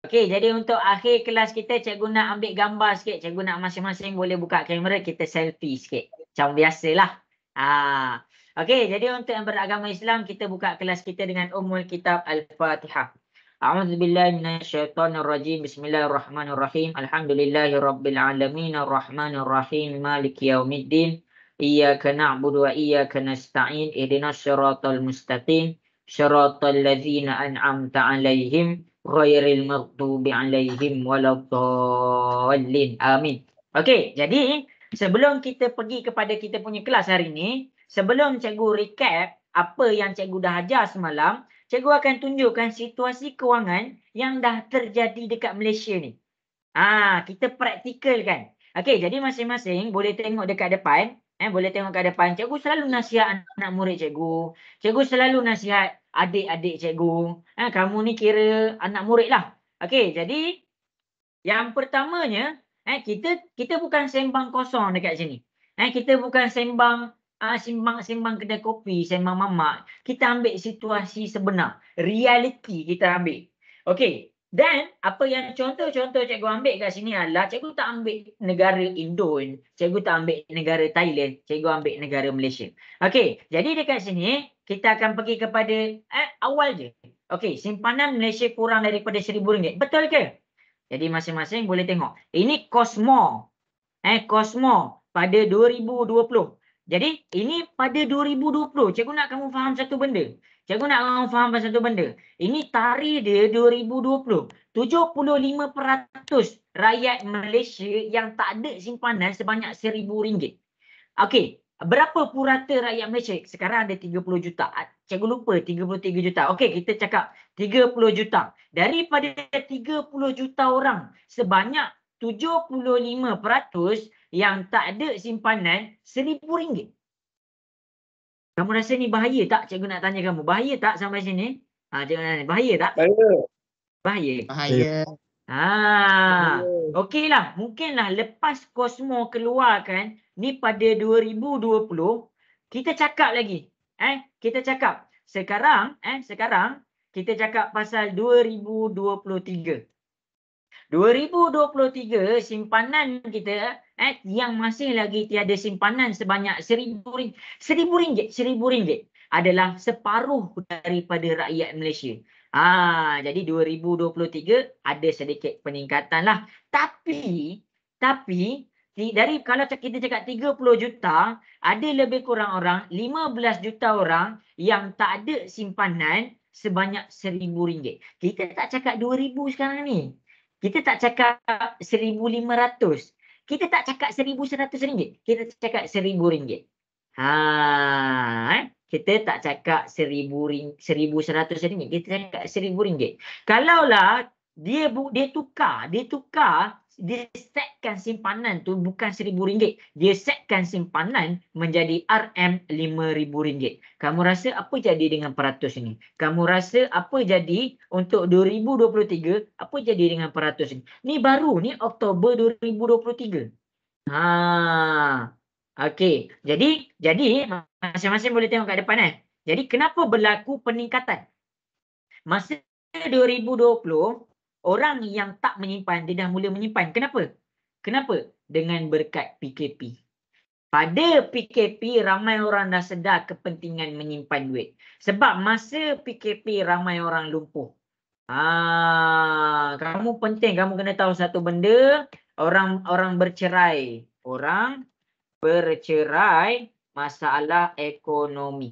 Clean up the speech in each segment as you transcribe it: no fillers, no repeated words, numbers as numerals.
Okey, jadi untuk akhir kelas kita, cikgu nak ambil gambar sikit. Cikgu nak masing-masing boleh buka kamera, kita selfie sikit. Macam biasalah. Okey, jadi untuk yang beragama Islam, kita buka kelas kita dengan Ummul Kitab Al-Fatihah. A'udzubillahi minasyaitonirrajim. Bismillahirrahmanirrahim. Alhamdulillahirabbil alamin, arrahmanirrahim, maliki yaumiddin. Iyyaka na'budu wa iyyaka nasta'in. Ihdinas siratal mustaqim. Shiratal ladzina an'amta 'alaihim ghairil maghdubi 'alaihim waladdallin. Amin. Okey, jadi sebelum kita pergi kepada kita punya kelas hari ini, sebelum cikgu recap apa yang cikgu dah ajar semalam, cikgu akan tunjukkan situasi kewangan yang dah terjadi dekat Malaysia ni. Kita praktikalkan. Okey, jadi masing-masing boleh tengok dekat depan, boleh tengok kat depan. Cikgu selalu nasihat anak murid cikgu. Cikgu selalu nasihat adik-adik cikgu. Kamu ni kira anak murid lah. Okey, jadi yang pertamanya, kita bukan sembang kosong dekat sini. Kita bukan sembang sembang kedai kopi, sembang mamak. Kita ambil situasi sebenar. Realiti kita ambil. Okey. Dan apa yang contoh-contoh cikgu ambil kat sini adalah cikgu tak ambil negara Indon, cikgu tak ambil negara Thailand, cikgu ambil negara Malaysia. Okey, jadi dekat sini kita akan pergi kepada awal je. Okey, simpanan Malaysia kurang daripada RM1,000. Betul ke? Jadi masing-masing boleh tengok. Ini Cosmo. Cosmo pada 2020. Jadi ini pada 2020. Cikgu nak kamu faham satu benda. Cikgu nak kamu faham satu benda. Ini tarikh dia 2020. 75% rakyat Malaysia yang tak ada simpanan sebanyak RM1,000. Okey, berapa purata rakyat Malaysia? Sekarang ada 30 juta. Cikgu lupa 33 juta. Okey, kita cakap 30 juta. Daripada 30 juta orang, sebanyak 75% yang tak ada simpanan RM1,000. Kamu rasa ni bahaya tak? Cikgu nak tanya kamu. Bahaya tak sampai sini? Cikgu nak tanya. Bahaya tak? Bahaya. Bahaya. Okeylah. Mungkinlah lepas Cosmo keluarkan ni pada 2020, kita cakap lagi. Kita cakap. Sekarang kita cakap pasal 2023. 2023 simpanan kita yang masih lagi tiada simpanan sebanyak RM1,000 adalah separuh daripada rakyat Malaysia. Jadi 2023 ada sedikit peningkatan lah. Tapi dari kalau kita cakap 30 juta, ada lebih kurang orang 15 juta orang yang tak ada simpanan sebanyak RM1,000. Kita tak cakap 2,000 sekarang ni. Kita tak cakap 1,500. Kita tak cakap RM1,100. Kita cakap RM1,000. Kita tak cakap RM1,100. Kita cakap RM1,000. Kalaulah dia tukar, dia setkan simpanan tu bukan RM1,000. Dia setkan simpanan menjadi RM5,000. Kamu rasa apa jadi dengan peratus ini? Kamu rasa apa jadi untuk 2023? Apa jadi dengan peratus ini? Ni baru, ni Oktober 2023. Okey. Jadi masing-masing boleh tengok kat depan Jadi kenapa berlaku peningkatan? Masa 2020, orang yang tak menyimpan, dia dah mula menyimpan. Kenapa? Dengan berkat PKP. Pada PKP, ramai orang dah sedar kepentingan menyimpan duit. Sebab masa PKP, ramai orang lumpuh. Kamu penting, kamu kena tahu satu benda, orang bercerai. Orang bercerai masalah ekonomi.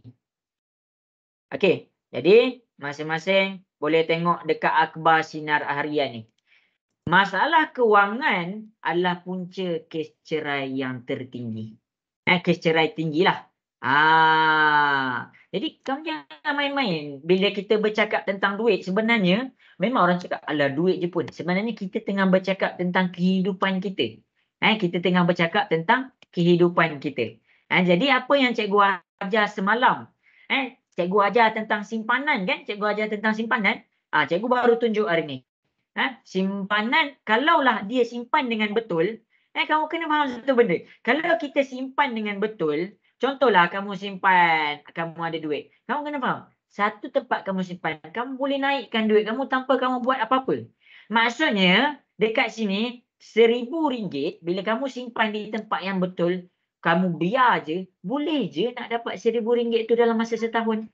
Okey, jadi masing-masing boleh tengok dekat akhbar Sinar Harian ni. Masalah kewangan adalah punca kes cerai yang tertinggi. Kes cerai tinggilah. Jadi kamu jangan main-main. Bila kita bercakap tentang duit, sebenarnya memang orang cakap, alah duit je pun. Sebenarnya kita tengah bercakap tentang kehidupan kita. Kita tengah bercakap tentang kehidupan kita. Jadi apa yang cikgu ajar semalam? Cikgu ajar tentang simpanan kan? Cikgu ajar tentang simpanan. Cikgu baru tunjuk hari ni. Simpanan, kalaulah dia simpan dengan betul, kamu kena faham satu benda. Kalau kita simpan dengan betul, contohlah kamu simpan, kamu ada duit. Kamu kena faham, satu tempat kamu simpan, kamu boleh naikkan duit kamu tanpa kamu buat apa-apa. Maksudnya dekat sini RM1,000 bila kamu simpan di tempat yang betul, kamu biar je, boleh je nak dapat RM1,000 tu dalam masa setahun.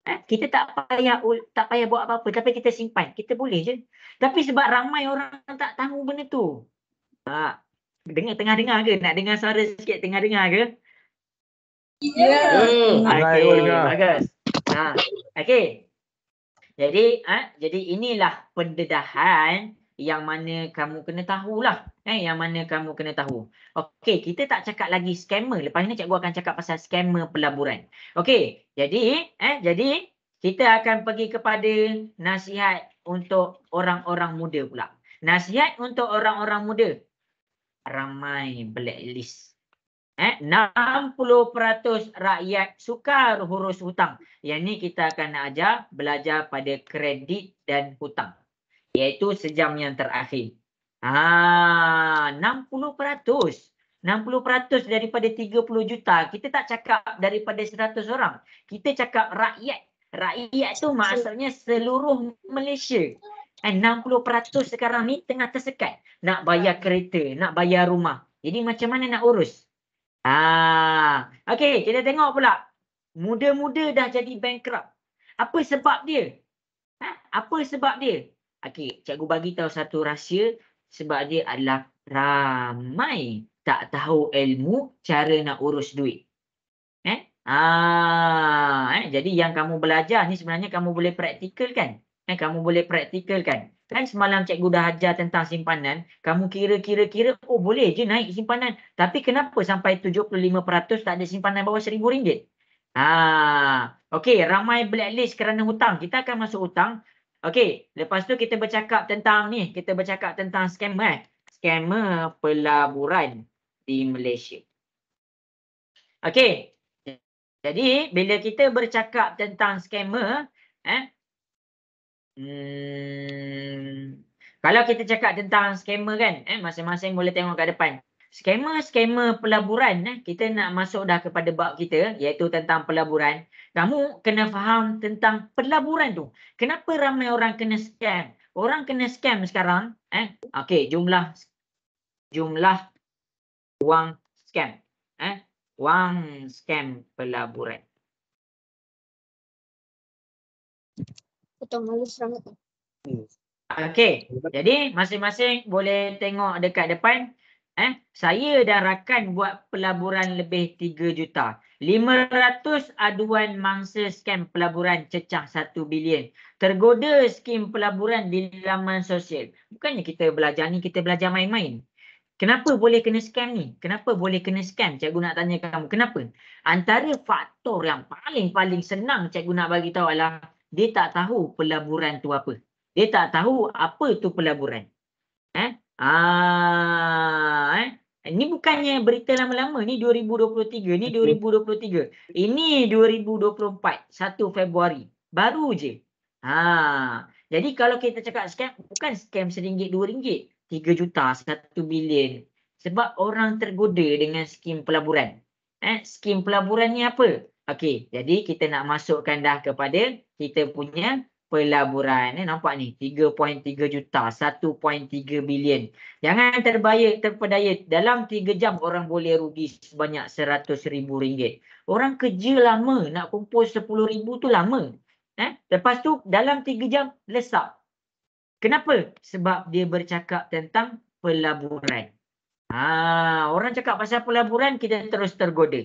Kita tak payah buat apa-apa, tapi kita simpan, kita boleh je. Tapi sebab ramai orang tak tahu benda tu. Tengah dengar ke? Nak dengar suara sikit, tengah dengar ke? Ya. Okey, bagus. Okey. Jadi inilah pendedahan yang mana kamu kena tahulah. Yang mana kamu kena tahu. Okey, kita tak cakap lagi scammer. Lepas ni cikgu akan cakap pasal scammer pelaburan. Okey, jadi kita akan pergi kepada nasihat untuk orang-orang muda pula. Nasihat untuk orang-orang muda. Ramai blacklist. 60% rakyat sukar hurus hutang. Yang ni kita akan nak ajar belajar pada kredit dan hutang. Iaitu sejam yang terakhir. 60%. 60% daripada 30 juta. Kita tak cakap daripada 100 orang. Kita cakap rakyat. Rakyat tu maksudnya seluruh Malaysia. 60% sekarang ni tengah tersekat. Nak bayar kereta, nak bayar rumah. Jadi macam mana nak urus? Okey, kita tengok pula. Muda-muda dah jadi bankrupt. Apa sebab dia? Apa sebab dia? Okey, cikgu bagi tahu satu rahsia. Sebab dia adalah ramai tak tahu ilmu cara nak urus duit. Jadi yang kamu belajar ni sebenarnya kamu boleh praktikalkan. Kamu boleh praktikalkan. Kan semalam cikgu dah ajar tentang simpanan, kamu kira, oh boleh je naik simpanan. Tapi kenapa sampai 75% tak ada simpanan bawah RM1,000? Okey, ramai blacklist kerana hutang. Kita akan masuk hutang. Okey, lepas tu kita bercakap tentang ni, kita bercakap tentang scammer. Scammer pelaburan di Malaysia. Okey. Jadi bila kita bercakap tentang scammer, kalau kita cakap tentang scammer kan, masing-masing boleh tengok kat depan. Scammer pelaburan, kita nak masuk dah kepada bab kita, iaitu tentang pelaburan. Kamu kena faham tentang pelaburan tu. Kenapa ramai orang kena scam? Orang kena scam sekarang, okey, jumlah wang scam. Wang scam pelaburan. Potong halus sangat. Okey, jadi masing-masing boleh tengok dekat depan. Saya dan rakan buat pelaburan lebih 3 juta. 500 aduan mangsa scam pelaburan cecah 1 bilion. Tergoda skim pelaburan di laman sosial. Bukannya kita belajar ni, kita belajar main-main. Kenapa boleh kena scam ni? Kenapa boleh kena scam? Cikgu nak tanya kamu. Kenapa? Antara faktor yang paling senang cikgu nak bagi tahu adalah dia tak tahu pelaburan tu apa. Dia tak tahu apa tu pelaburan. Ini bukannya berita lama-lama. Ni 2023. Ni 2023. Ini 2024. 1 Februari. Baru je. Jadi kalau kita cakap scam, bukan scam RM1, RM2. 3 juta, 1 bilion. Sebab orang tergoda dengan skim pelaburan. Skim pelaburan ni apa? Okey, jadi kita nak masukkan dah kepada kita punya pelaburan. Nampak ni, 3.3 juta, 1.3 bilion. Jangan terpedaya. Dalam 3 jam orang boleh rugi sebanyak RM100,000. Orang kerja lama, nak kumpul RM10,000 tu lama. Lepas tu dalam 3 jam lesap. Kenapa? Sebab dia bercakap tentang pelaburan. Orang cakap pasal pelaburan, kita terus tergoda.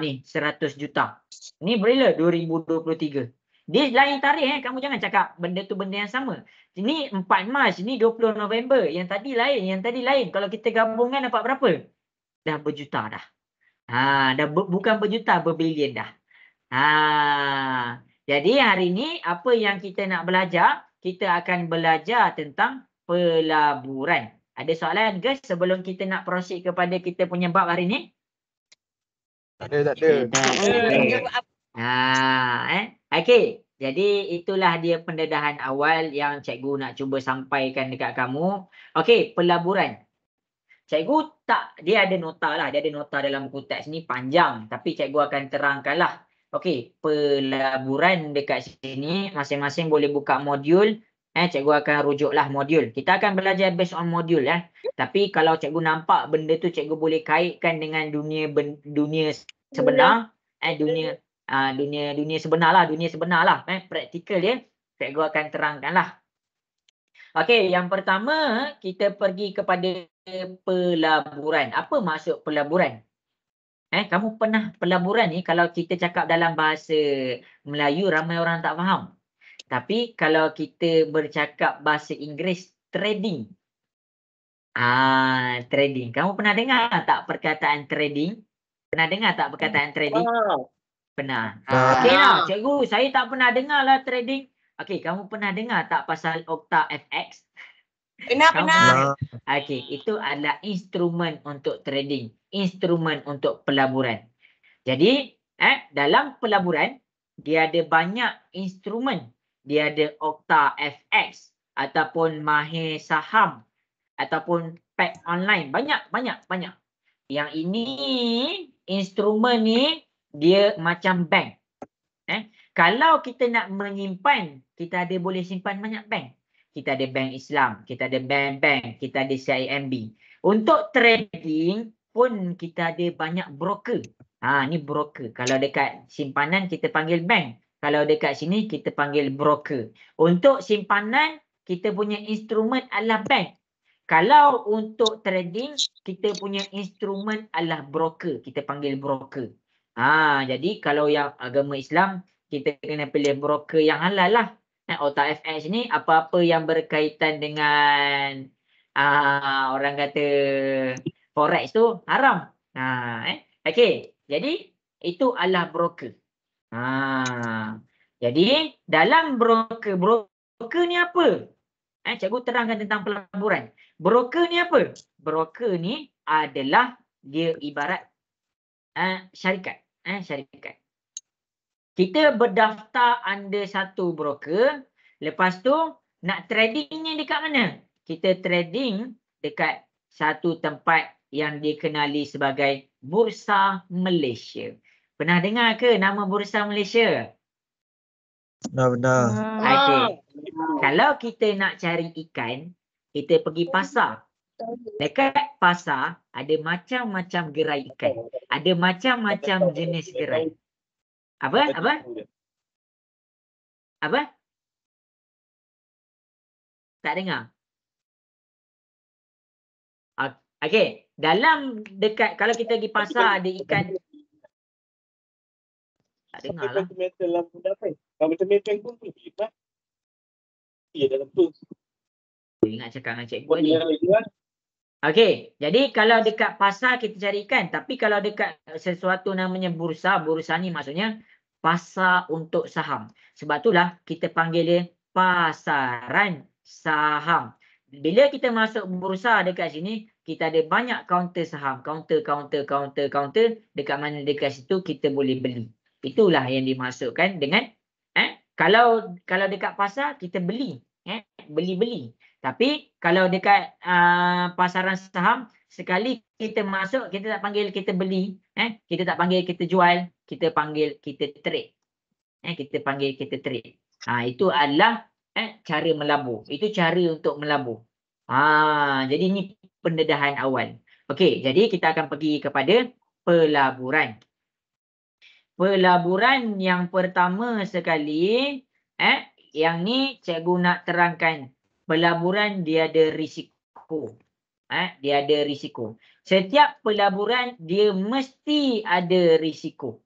Ni 100 juta. Ni bila 2023. Dia lain tarikh. Kamu jangan cakap benda tu benda yang sama. Ini 4 Mac, ini 20 November. Yang tadi lain. Kalau kita gabungkan dapat berapa? Dah berjuta dah. Dah bukan berjuta, berbilion dah. Jadi hari ni apa yang kita nak belajar? Kita akan belajar tentang pelaburan. Ada soalan guys sebelum kita nak proceed kepada kita punya bab hari ni? Tak ada. Okey. Jadi itulah dia pendedahan awal yang cikgu nak cuba sampaikan dekat kamu. Okey, pelaburan. Cikgu dia ada nota lah. Dia ada nota dalam buku teks ni panjang. Tapi cikgu akan terangkanlah. Okey, pelaburan dekat sini masing-masing boleh buka modul Cikgu akan rujuklah modul. Kita akan belajar based on modul ya. Tapi kalau cikgu nampak benda tu cikgu boleh kaitkan dengan dunia sebenar, dunia sebenar lah, praktikal dia, cikgu akan terangkan lah. Okey, yang pertama kita pergi kepada pelaburan. Apa maksud pelaburan? Kamu pernah pelaburan ni, kalau kita cakap dalam bahasa Melayu ramai orang tak faham. Tapi kalau kita bercakap bahasa Inggeris, trading. Trading. Kamu pernah dengar tak perkataan trading? Pernah dengar tak perkataan trading? Pernah. Okey lah, cikgu, saya tak pernah dengar lah trading. Okey, kamu pernah dengar tak pasal Okta FX? Pernah. Okey, itu adalah instrumen untuk trading, instrumen untuk pelaburan. Jadi, dalam pelaburan dia ada banyak instrumen. Dia ada Okta FX ataupun Mahir Saham ataupun Pack Online. Banyak. Yang ini instrumen ni dia macam bank. Kalau kita nak menyimpan, kita ada boleh simpan banyak bank. Kita ada bank Islam, kita ada bank, kita ada CIMB. Untuk trading pun kita ada banyak broker. Ni broker. Kalau dekat simpanan kita panggil bank. Kalau dekat sini kita panggil broker. Untuk simpanan kita punya instrumen adalah bank. Kalau untuk trading kita punya instrumen adalah broker. Kita panggil broker. Jadi kalau yang agama Islam kita kena pilih broker yang halal lah. Okta FX ni apa-apa yang berkaitan dengan orang kata forex tu haram. Okey, jadi itu adalah broker. Jadi dalam broker ni apa? Cikgu terangkan tentang pelaburan. Broker ni apa? Broker ni adalah dia ibarat syarikat. Syarikat. Kita berdaftar under satu broker. Lepas tu nak tradingnya dekat mana? Kita trading dekat satu tempat yang dikenali sebagai Bursa Malaysia. Pernah dengar ke nama Bursa Malaysia? Benar. Okey. Kalau kita nak cari ikan, kita pergi pasar. Dekat pasar ada macam-macam gerai ikan. Ada macam-macam jenis gerai. Apa? Tak dengar? Okey, dalam dekat kalau kita pergi pasar ada ikan. Tak dengar lah. Ingat cakap dengan cikgu ni. Okey, jadi kalau dekat pasar kita cari ikan, tapi kalau dekat sesuatu namanya bursa ni maksudnya pasar untuk saham. Sebab itulah kita panggil dia pasaran saham. Bila kita masuk bursa dekat sini, kita ada banyak kaunter saham. Kaunter. Dekat mana dekat situ kita boleh beli. Itulah yang dimasukkan dengan kalau dekat pasar kita beli. Beli. Tapi kalau dekat pasaran saham, sekali kita masuk, kita tak panggil kita beli, kita tak panggil kita jual, kita panggil kita trade. Kita panggil kita trade. Itu adalah cara melabur. Itu cara untuk melabur. Jadi ini pendedahan awal. Okey, jadi kita akan pergi kepada pelaburan. Pelaburan yang pertama sekali, yang ni cikgu nak terangkan. Pelaburan dia ada risiko. Dia ada risiko. Setiap pelaburan dia mesti ada risiko.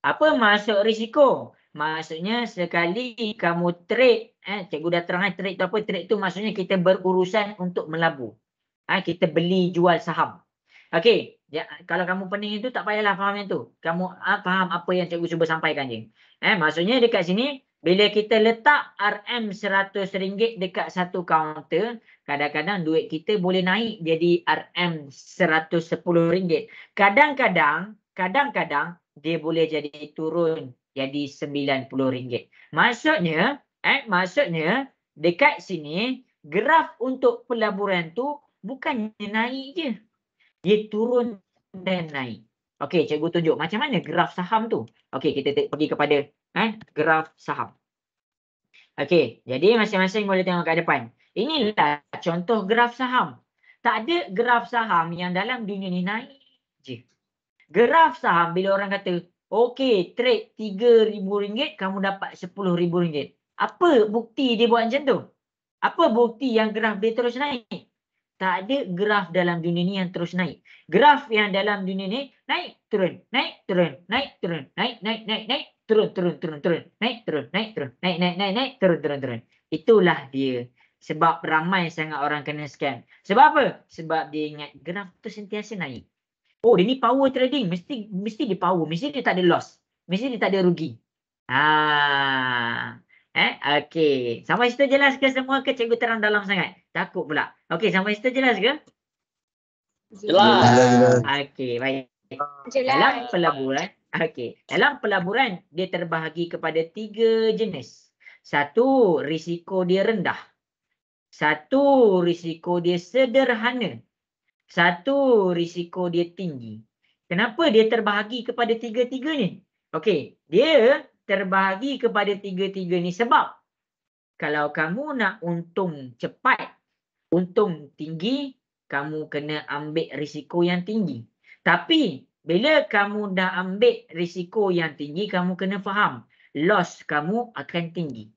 Apa maksud risiko? Maksudnya sekali kamu trade, cikgu dah terangkan trade tu apa? Trade tu maksudnya kita berurusan untuk melabur. Kita beli jual saham. Okey, kalau kamu pening itu tak payahlah faham yang tu. Kamu faham apa yang cikgu cuba sampaikan je. Maksudnya dekat sini bila kita letak RM100 dekat satu kaunter, kadang-kadang duit kita boleh naik jadi RM110. Kadang-kadang dia boleh jadi turun jadi RM90. Maksudnya dekat sini graf untuk pelaburan tu bukannya naik je. Dia turun dan naik. Okey, cikgu tunjuk macam mana graf saham tu. Okey, kita pergi kepada graf saham. Okey, jadi masing-masing boleh tengok kat depan. Inilah contoh graf saham. Tak ada graf saham yang dalam dunia ni naik je. Graf saham bila orang kata, okey, trade RM3,000, kamu dapat RM10,000. Apa bukti dia buat macam tu? Apa bukti yang graf dia terus naik? Tak ada graf dalam dunia ni yang terus naik. Graf yang dalam dunia ni naik, turun, naik, turun, naik, turun, naik, naik, naik, naik, turun, turun, turun, turun, naik, turun, naik, turun, naik, naik, naik, naik, turun, turun, turun. Itulah dia. Sebab ramai sangat orang kena scam. Sebab apa? Sebab dia ingat graf tu sentiasa naik. Oh, dia ni power trading, mesti dia power, mesti dia tak ada loss, mesti dia tak ada rugi. Okey. Sampai situ jelas ke semua ke cikgu terang dalam sangat? Takut pula. Okey, sampai situ jelas ke? Jelas. Jelas. Okey, baik. Jelas. Dalam pelaburan, dalam pelaburan dia terbahagi kepada 3 jenis. Satu, risiko dia rendah. Satu, risiko dia sederhana. Satu, risiko dia tinggi. Kenapa dia terbahagi kepada tiga-tiga ni? Okey, dia terbahagi kepada tiga-tiga ni sebab kalau kamu nak untung cepat, untung tinggi, kamu kena ambil risiko yang tinggi. Tapi bila kamu dah ambil risiko yang tinggi, kamu kena faham loss kamu akan tinggi.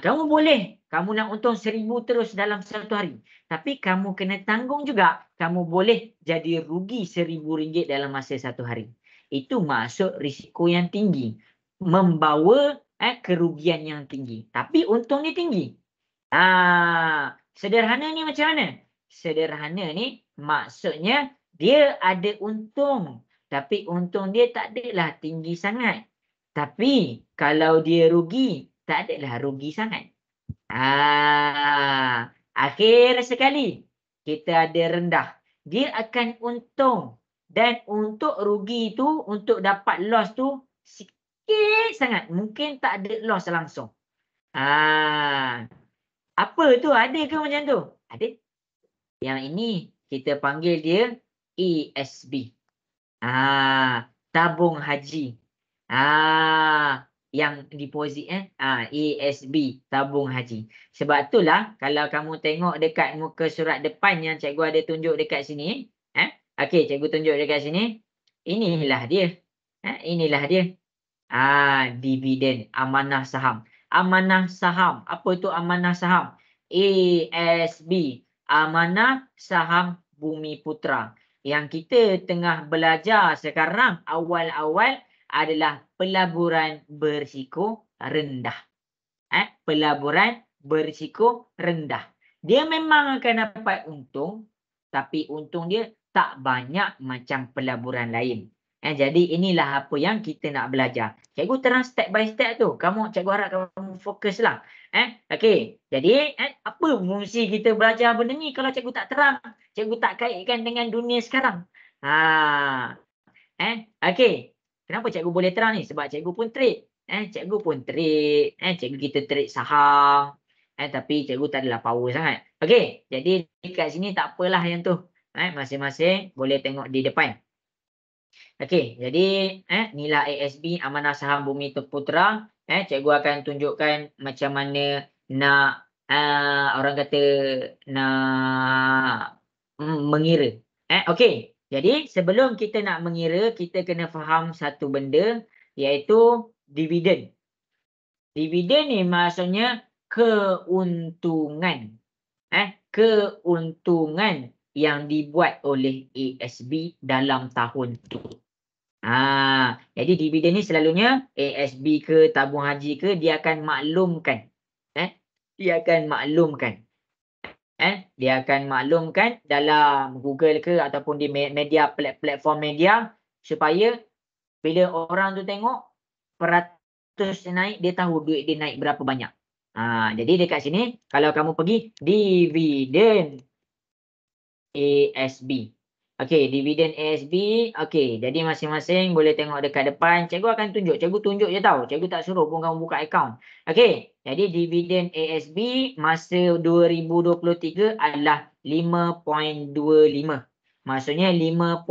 Kamu boleh, kamu nak untung 1,000 terus dalam satu hari. Tapi kamu kena tanggung juga, kamu boleh jadi rugi RM1,000 dalam masa satu hari. Itu maksud risiko yang tinggi. Membawa kerugian yang tinggi. Tapi untung dia tinggi. Sederhana ni macam mana? Sederhana ni maksudnya dia ada untung. Tapi untung dia tak adalah tinggi sangat. Tapi kalau dia rugi, tak adalah rugi sangat. Akhir sekali, kita ada rendah. Dia akan untung. Dan untuk rugi tu, untuk dapat loss tu, sikit sangat. Mungkin tak ada loss langsung. Apa tu? Ada ke macam tu? Ada. Yang ini, kita panggil dia ESB. Tabung haji. Yang deposit ESB, tabung haji. Sebab itulah kalau kamu tengok dekat muka surat depan yang cikgu ada tunjuk dekat sini, okey, cikgu tunjuk dekat sini. Inilah dia. Inilah dia. Dividen, amanah saham. Amanah saham. Apa itu amanah saham? ESB, amanah saham Bumi Putra. Yang kita tengah belajar sekarang awal-awal adalah pelaburan berisiko rendah. Pelaburan berisiko rendah. Dia memang akan dapat untung, tapi untung dia tak banyak macam pelaburan lain. Jadi inilah apa yang kita nak belajar. Cikgu terang step by step tu. Cikgu harap kamu fokuslah. Okey. Jadi apa fungsi kita belajar benda ni kalau cikgu tak terang? Cikgu tak kaitkan dengan dunia sekarang. Okey. Kenapa cikgu boleh terang ni? Sebab cikgu pun trade. Cikgu pun trade. Cikgu kita trade saham. Tapi cikgu tak adalah power sangat. Okey. Jadi dekat sini tak apalah yang tu. Masing-masing boleh tengok di depan. Okey. Jadi inilah ASB, amanah saham Bumi Putra. Cikgu akan tunjukkan macam mana nak orang kata nak mengira. Okey. Jadi sebelum kita nak mengira, kita kena faham satu benda, iaitu dividen. Dividen ni maksudnya keuntungan. Keuntungan yang dibuat oleh ASB dalam tahun tu. Jadi dividen ni selalunya ASB ke tabung haji ke, dia akan maklumkan. Dia akan maklumkan. Dia akan maklumkan dalam Google ke ataupun di media, platform media, supaya bila orang tu tengok peratus naik, dia tahu duit dia naik berapa banyak. Jadi dekat sini kalau kamu pergi dividen ASB. Okey, dividen ASB. Okey, jadi masing-masing boleh tengok dekat depan. Cikgu akan tunjuk. Cikgu tunjuk je tahu. Cikgu tak suruh pun kamu buka akaun. Okey, jadi dividen ASB masa 2023 adalah 5.25. Maksudnya 5.25%.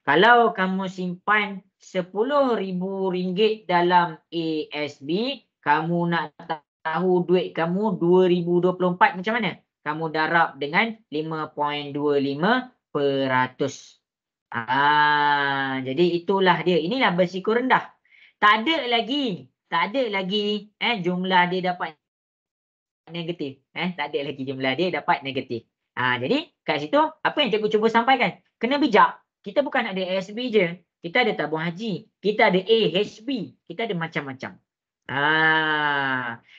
Kalau kamu simpan RM10,000 dalam ASB, kamu nak tahu duit kamu 2024 macam mana? Kamu darab dengan 5.25%. Jadi itulah dia. Inilah berisiko rendah. Tak ada lagi jumlah dia dapat negatif. Tak ada lagi jumlah dia dapat negatif. Jadi kat situ apa yang cikgu cuba sampaikan? Kena bijak. Kita bukan ada ASB je. Kita ada tabung haji. Kita ada AHB. Kita ada macam-macam.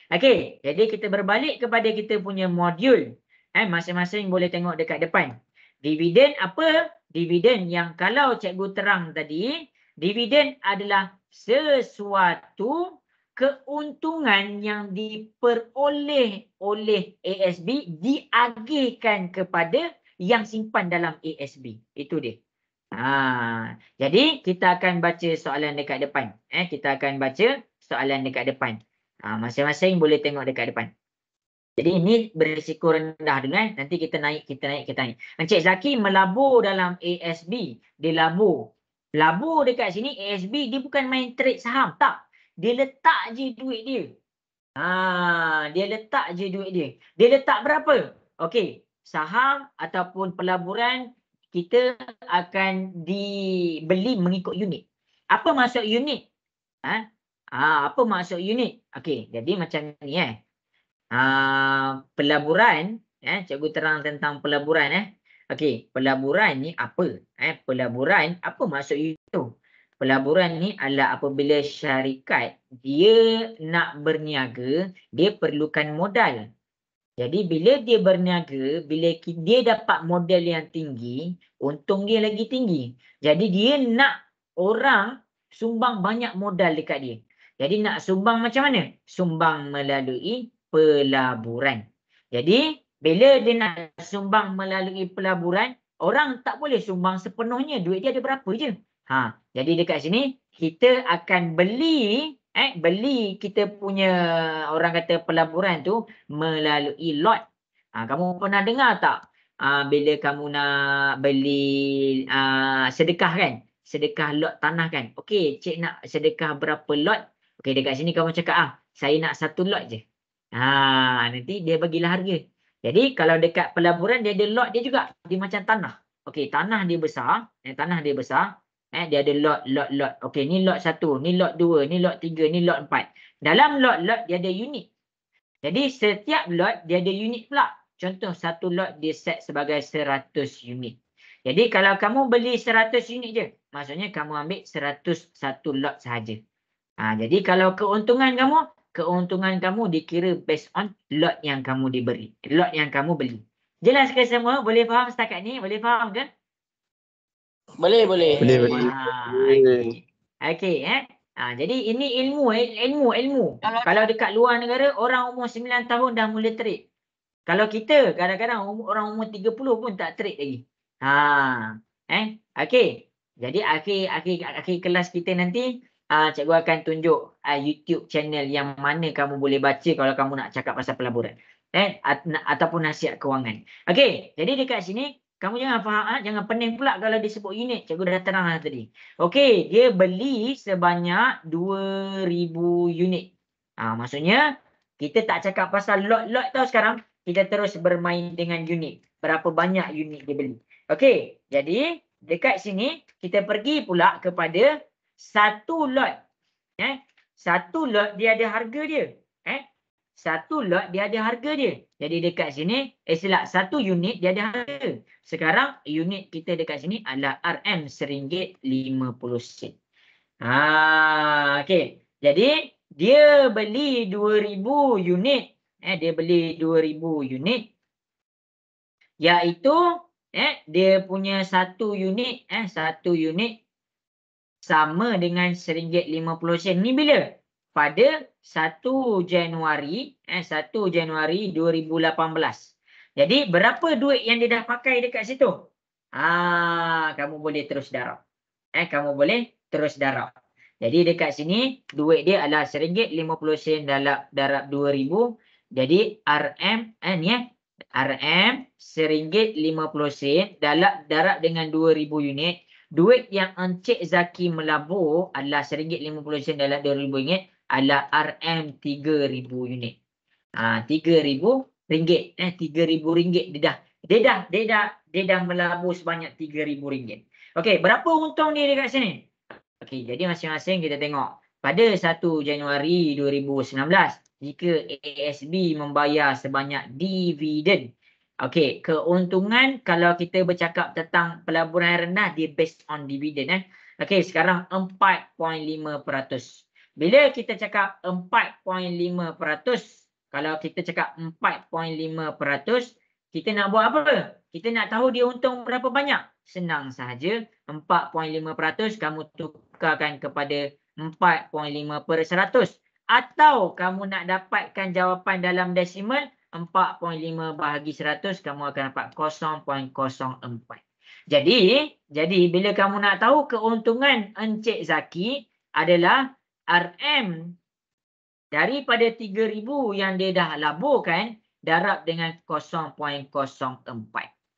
Okey, jadi kita berbalik kepada kita punya modul. Masing-masing boleh tengok dekat depan. Dividen apa? Dividen yang kalau cikgu terang tadi, dividen adalah sesuatu keuntungan yang diperoleh oleh ASB diagihkan kepada yang simpan dalam ASB. Itu dia. Jadi kita akan baca soalan dekat depan. Kita akan baca soalan dekat depan. Masing-masing boleh tengok dekat depan. Jadi ini berisiko rendah dulu. Nanti kita naik. Encik Zaki melabur dalam ASB. Dia labur. Labur dekat sini ASB dia bukan main trade saham. Tak. Dia letak je duit dia. Dia letak je duit dia. Dia letak berapa? Okey. Saham ataupun pelaburan kita akan dibeli mengikut unit. Apa maksud unit? Apa maksud unit? Okey, jadi macam ni pelaburan, cikgu terang tentang pelaburan Okey, pelaburan ni apa? Pelaburan apa maksud itu? Pelaburan ni adalah apabila syarikat dia nak berniaga, dia perlukan modal. Jadi bila dia berniaga, bila dia dapat modal yang tinggi, untung dia lagi tinggi. Jadi dia nak orang sumbang banyak modal dekat dia. Jadi nak sumbang macam mana? Sumbang melalui pelaburan. Jadi bila dia nak sumbang melalui pelaburan, orang tak boleh sumbang sepenuhnya. Duit dia ada berapa je. Jadi dekat sini kita akan beli kita punya orang kata pelaburan tu melalui lot. Kamu pernah dengar tak? Bila kamu nak beli sedekah kan? Sedekah lot tanah kan? Okey, cik nak sedekah berapa lot? Okey, dekat sini kamu cakap saya nak 1 lot je. Nanti dia bagilah harga. Jadi kalau dekat pelaburan dia ada lot dia juga. Dia macam tanah. Okey, tanah dia besar. Dia ada lot. Okey, ni lot 1, ni lot 2, ni lot 3, ni lot 4. Dalam lot dia ada unit. Jadi setiap lot dia ada unit pula. Contoh satu lot dia set sebagai 100 unit. Jadi kalau kamu beli 100 unit je, maksudnya kamu ambil 101 lot sahaja. Jadi kalau keuntungan kamu dikira based on lot yang kamu diberi, lot yang kamu beli. Jelas ke semua? Boleh faham setakat ni? Boleh faham ke? Boleh. Okey. Jadi ini ilmu. Kalau dekat luar negara orang umur 9 tahun dah mula trade. Kalau kita kadang-kadang orang umur 30 pun tak trade lagi. Okey. Jadi akhir kelas kita nanti cikgu akan tunjuk YouTube channel yang mana kamu boleh baca kalau kamu nak cakap pasal pelaburan. Ataupun nasihat kewangan. Okey, jadi dekat sini kamu jangan faham, jangan pening pula kalau disebut unit. Cikgu dah terang tadi. Okey, dia beli sebanyak 2,000 unit. Maksudnya kita tak cakap pasal lot tau sekarang. Kita terus bermain dengan unit. Berapa banyak unit dia beli. Okey, jadi dekat sini kita pergi pula kepada satu lot. Satu lot dia ada harga dia. Satu lot dia ada harga dia. Jadi dekat sini, satu unit dia ada harga. Sekarang unit kita dekat sini adalah RM1.50. Okey. Jadi dia beli 2,000 unit. Dia beli 2,000 unit. Iaitu dia punya satu unit sama dengan RM1.50. Ni bila? Pada 1 Januari 2018. Jadi berapa duit yang dia dah pakai dekat situ? Kamu boleh terus darab. Jadi dekat sini duit dia adalah RM1.50 darab 2,000. Jadi RM RM1.50 darab dengan 2,000 unit. Duit yang Encik Zaki melabur adalah RM1.50 dalam RM2,000. adalah RM3,000 unit. RM3,000, RM3,000 dia dah melabur sebanyak RM3,000. Okey, berapa untung dia dekat sini? Okey, jadi masing-masing kita tengok. Pada 1 Januari 2019, jika ASB membayar sebanyak dividen. Okey, keuntungan kalau kita bercakap tentang pelaburan rendah, dia based on dividen. Okey, sekarang 4.5%. Bila kita cakap 4.5%, kalau kita cakap 4.5%, kita nak buat apa? Kita nak tahu dia untung berapa banyak? Senang sahaja. 4.5% kamu tukarkan kepada 4.5%. Atau kamu nak dapatkan jawapan dalam desimal, 4.5 bahagi 100, kamu akan dapat 0.04. Jadi bila kamu nak tahu keuntungan Encik Zaki adalah RM daripada 3,000 yang dia dah laburkan, darab dengan 0.04.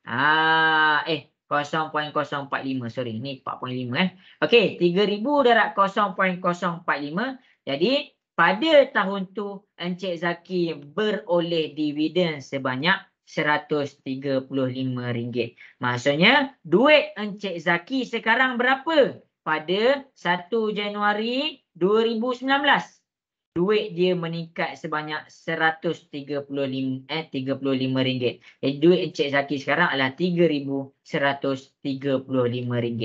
0.045, sorry, ni 4.5 Okey, 3,000 darab 0.045. Jadi pada tahun tu Encik Zaki beroleh dividen sebanyak RM135. Maksudnya duit Encik Zaki sekarang berapa? Pada 1 Januari 2019. Duit dia meningkat sebanyak RM135. Jadi duit Encik Zaki sekarang adalah RM3,135.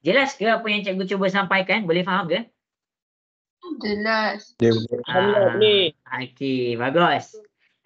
Jelas ke apa yang cikgu cuba sampaikan? Boleh faham ke? Jelas. Boleh. Okey, bagus.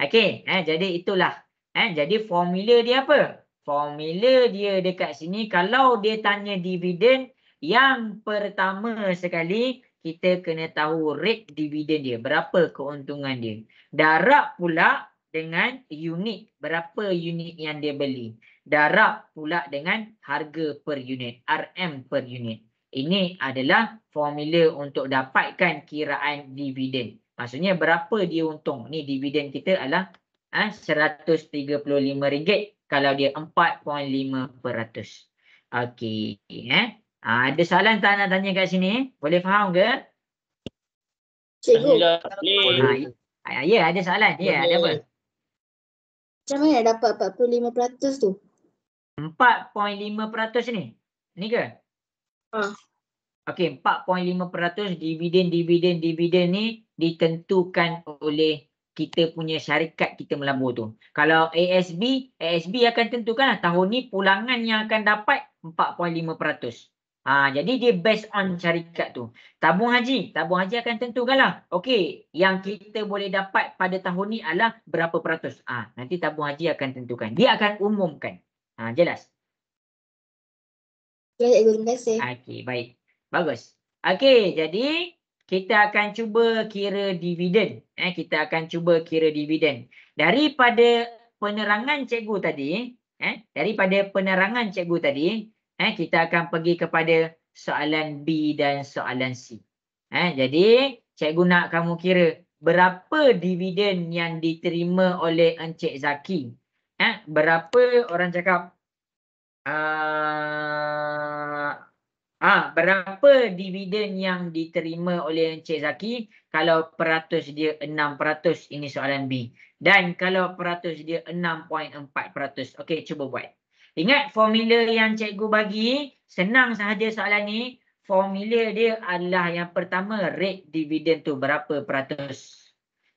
Okey, jadi itulah. Jadi formula dia apa? Formula dia dekat sini, kalau dia tanya dividen, yang pertama sekali kita kena tahu rate dividen dia, berapa keuntungan dia. Darab pula dengan unit, berapa unit yang dia beli. Darab pula dengan harga per unit, RM per unit. Ini adalah formula untuk dapatkan kiraan dividen. Maksudnya berapa dia untung. Ni dividen kita adalah RM135 kalau dia 4.5%. Okey. Ada soalan tak nak tanya kat sini? Boleh faham ke? Cikgu, Boleh. Ya, ada soalan. Ya, ada apa? macam mana dapat 45% tu? 4.5% ni. Ni ke? Okey, 4.5% dividen ni ditentukan oleh kita punya syarikat kita melabur tu. Kalau ASB akan tentukan tahun ni pulangan yang akan dapat 4.5%. Jadi dia based on syarikat tu. Tabung haji akan tentukanlah. Okey, yang kita boleh dapat pada tahun ni adalah berapa peratus. Nanti tabung haji akan tentukan. Dia akan umumkan. Jelas? Jelas, cikgu. Terima kasih. Okey, baik. Bagus. Okey, jadi kita akan cuba kira dividen. Kita akan cuba kira dividen. Daripada penerangan cikgu tadi, kita akan pergi kepada soalan B dan soalan C. Jadi, cikgu nak kamu kira berapa dividen yang diterima oleh Encik Zaki. Berapa orang cakap berapa dividen yang diterima oleh Encik Zaki? Kalau peratus dia 6%, ini soalan B. Dan kalau peratus dia 6.4%. Okey, cuba buat. Ingat formula yang cikgu bagi, senang sahaja soalan ni. Formula dia adalah yang pertama, rate dividen tu berapa peratus.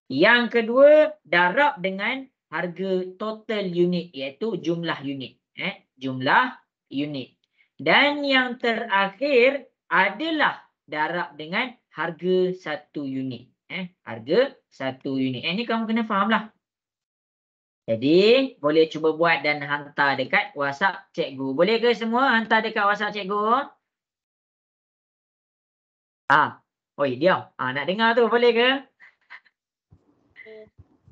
Yang kedua, darab dengan harga total unit, iaitu jumlah unit. Jumlah unit. Dan yang terakhir adalah darab dengan harga satu unit. Harga satu unit. Ini kamu kena faham lah. Jadi, boleh cuba buat dan hantar dekat WhatsApp cikgu. Boleh ke semua hantar dekat WhatsApp cikgu? Diam. Nak dengar tu, boleh ke?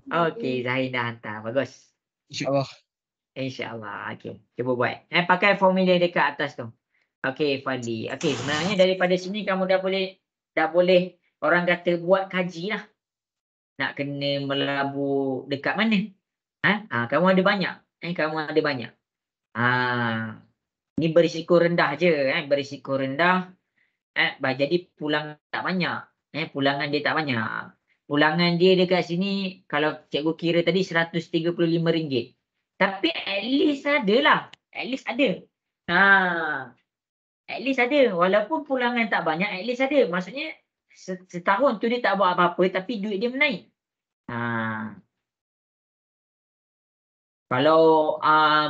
Okey, Zahid dah hantar. Bagus. InsyaAllah. InsyaAllah. Okey, cuba buat. Pakai formula dekat atas tu. Okey, Fadli. Okey, sebenarnya daripada sini kamu dah boleh orang kata buat kaji lah. Nak kena melabur dekat mana? Kamu ada banyak. Ni berisiko rendah je. Berisiko rendah. Jadi pulang tak banyak. Pulangan dia tak banyak. Pulangan dia dekat sini, kalau cikgu kira tadi RM135. Tapi at least ada lah. At least ada. At least ada. Walaupun pulangan tak banyak, at least ada. Maksudnya, setahun tu dia tak buat apa-apa, tapi duit dia menaik. Kalau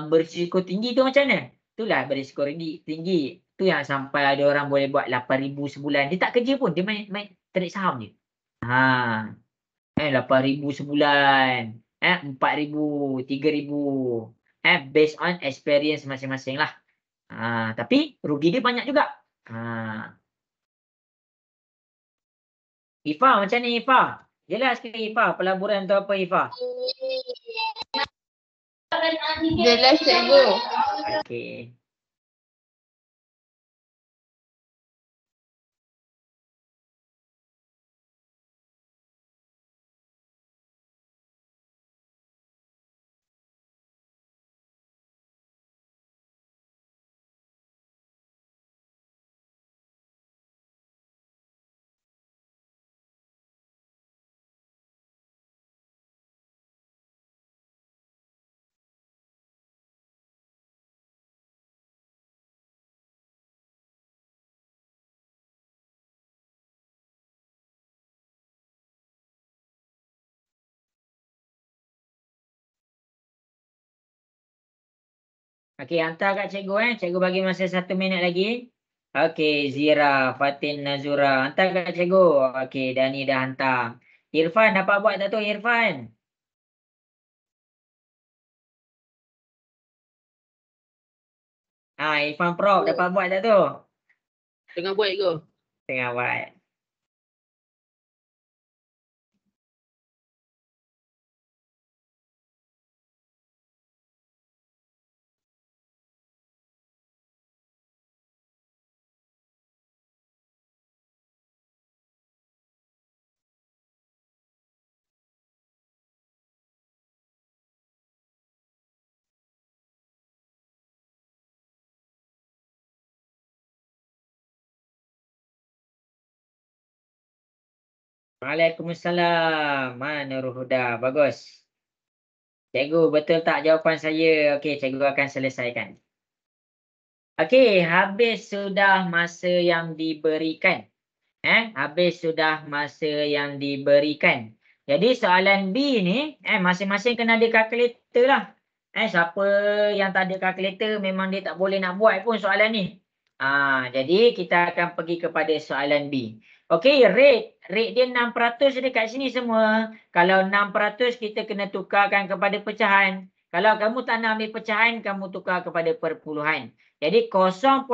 berisiko tinggi tu macam mana? Itulah berisiko tinggi. Tu yang sampai ada orang boleh buat 8,000 sebulan. Dia tak kerja pun. Dia main trade saham je. 8,000 sebulan. 4,000, 3,000. Based on experience masing-masing lah. Tapi rugi dia banyak juga. Ifah macam ni Ifah? Jelas ke Ifah? Pelaburan tu apa Ifah? Jelas cikgu. Okey. Okey, hantar kat cikgu Cikgu bagi masa 1 minit lagi. Okey, Zira, Fatin, Nazura. Hantar kat cikgu. Okey, Dani dah hantar. Irfan, dapat buat tak tu Irfan? Irfan Prof, dapat buat tak tu? Tengah buat ke? Tengah buat. Waalaikumsalam. Nurul Huda. Bagus. Cikgu, betul tak jawapan saya? Okey, cikgu akan selesaikan. Okey, habis sudah masa yang diberikan. Habis sudah masa yang diberikan. Jadi soalan B ni, masing-masing kena ada kalkulator lah. Siapa yang tak ada kalkulator, memang dia tak boleh nak buat pun soalan ni. Jadi kita akan pergi kepada soalan B. Okey, rate dia 6% dekat sini semua. Kalau 6% kita kena tukarkan kepada pecahan. Kalau kamu tak nak ambil pecahan, kamu tukar kepada perpuluhan. Jadi 0.06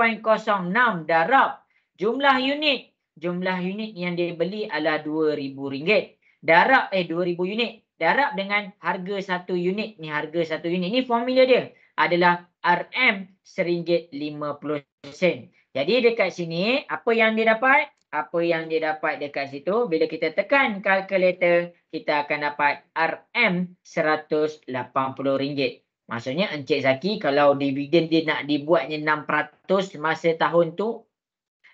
darab jumlah unit. Jumlah unit yang dia beli adalah RM2,000. Darab 2,000 unit. Darab dengan harga 1 unit. Ni harga 1 unit. Ni formula dia adalah RM RM1.50. Jadi dekat sini apa yang dia dapat? Apa yang dia dapat dekat situ, bila kita tekan kalkulator, kita akan dapat RM180. Maksudnya Encik Zaki kalau dividen dia nak dibuatnya 6% masa tahun tu,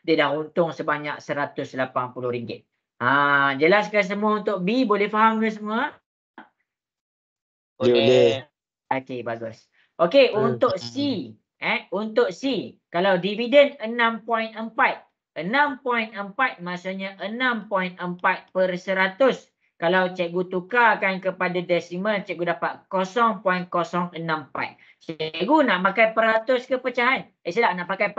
dia dah untung sebanyak RM180. Jelaskan semua untuk B, boleh faham ke semua? Boleh. Okey, bagus. Okey, untuk C, untuk C, kalau dividen 6.4, 6.4 maksudnya 6.4/100. Kalau cikgu tukarkan kepada desimal, cikgu dapat 0.064. Cikgu nak pakai peratus ke pecahan? Nak pakai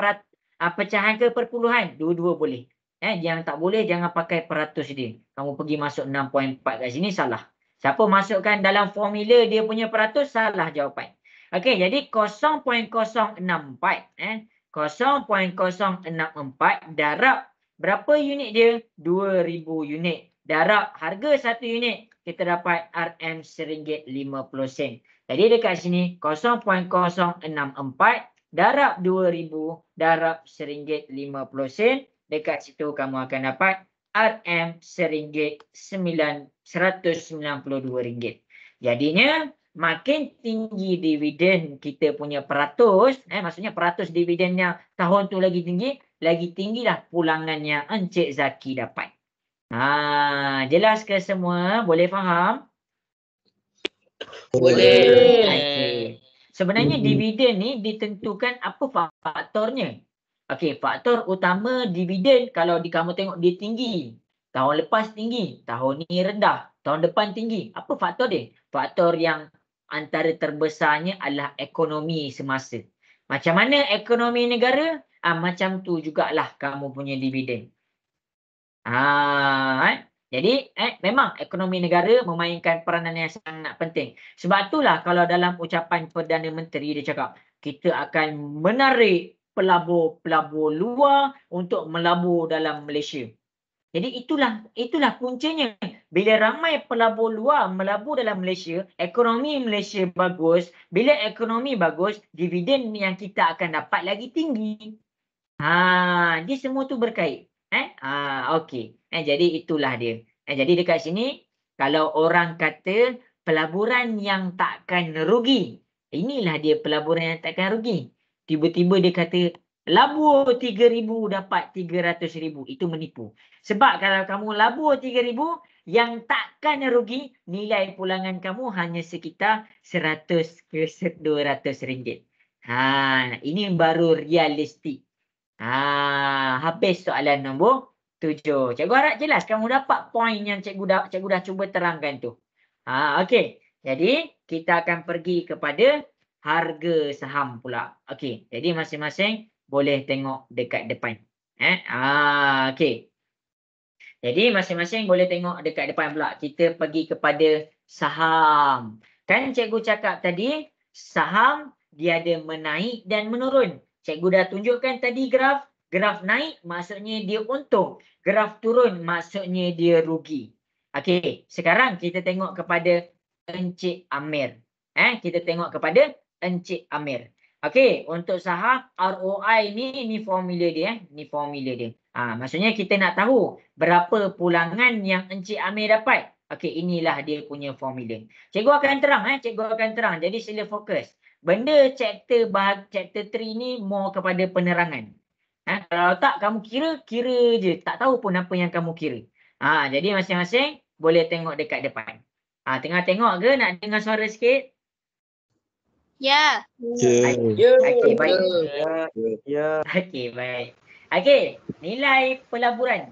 pecahan ke perpuluhan? Dua-dua boleh. Yang tak boleh, jangan pakai peratus dia. Kamu pergi masuk 6.4 kat sini, salah. Siapa masukkan dalam formula dia punya peratus, salah jawapan. Okey, jadi 0.064. 0.064 darab berapa unit dia? 2,000 unit. Darab harga 1 unit, kita dapat RM1.50. Jadi dekat sini 0.064 darab 2,000 darab RM1.50. Dekat situ kamu akan dapat RM1.192. Jadinya makin tinggi dividen kita punya peratus, maksudnya peratus dividennya tahun tu lagi tinggilah pulangan yang Encik Zaki dapat. Jelas ke semua? Boleh faham? Boleh. Okey. Sebenarnya dividen ni ditentukan apa faktornya. Okey, faktor utama dividen kalau kamu tengok dia tinggi, tahun lepas tinggi, tahun ni rendah, tahun depan tinggi. Apa faktor dia? Faktor yang antara terbesarnya adalah ekonomi semasa. Macam mana ekonomi negara? Macam tu jugalah kamu punya dividen. Jadi memang ekonomi negara memainkan peranan yang sangat penting. Sebab itulah kalau dalam ucapan Perdana Menteri dia cakap, kita akan menarik pelabur-pelabur luar untuk melabur dalam Malaysia. Jadi itulah puncanya. Bila ramai pelabur luar melabur dalam Malaysia, ekonomi Malaysia bagus. Bila ekonomi bagus, dividen yang kita akan dapat lagi tinggi. Dia semua tu berkait. Okey. Jadi itulah dia. Jadi dekat sini, kalau orang kata pelaburan yang takkan rugi, inilah dia pelaburan yang takkan rugi. Tiba-tiba dia kata, labur 3,000 dapat 300,000. Itu menipu. Sebab kalau kamu labur 3,000, yang takkan rugi, nilai pulangan kamu hanya sekitar 100 ke 200 ringgit. Ini baru realistik. Habis soalan nombor 7. Cikgu harap jelas kamu dapat poin yang cikgu dah cuba terangkan tu. Okey. Jadi, kita akan pergi kepada harga saham pula. Okey. Jadi, masing-masing boleh tengok dekat depan. Okey. Jadi, masing-masing boleh tengok dekat depan pula. Kita pergi kepada saham. Kan cikgu cakap tadi, saham dia ada menaik dan menurun. Cikgu dah tunjukkan tadi graf. Graf naik maksudnya dia untung. Graf turun maksudnya dia rugi. Okey, sekarang kita tengok kepada Encik Amir. Kita tengok kepada Encik Amir. Okey, untuk saham ROI ni formula dia. Ni formula dia. Maksudnya kita nak tahu berapa pulangan yang Encik Amir dapat. Okey, inilah dia punya formula. Cikgu akan terang. Cikgu akan terang. Jadi sila fokus. Benda chapter 3 ni more kepada penerangan. Kalau tak kamu kira je. Tak tahu pun apa yang kamu kira. Jadi masing-masing boleh tengok dekat depan. Tengah tengok ke? Nak dengar suara sikit? Ya. Okey, baik. Ya. Okey, baik. Okey, nilai pelaburan.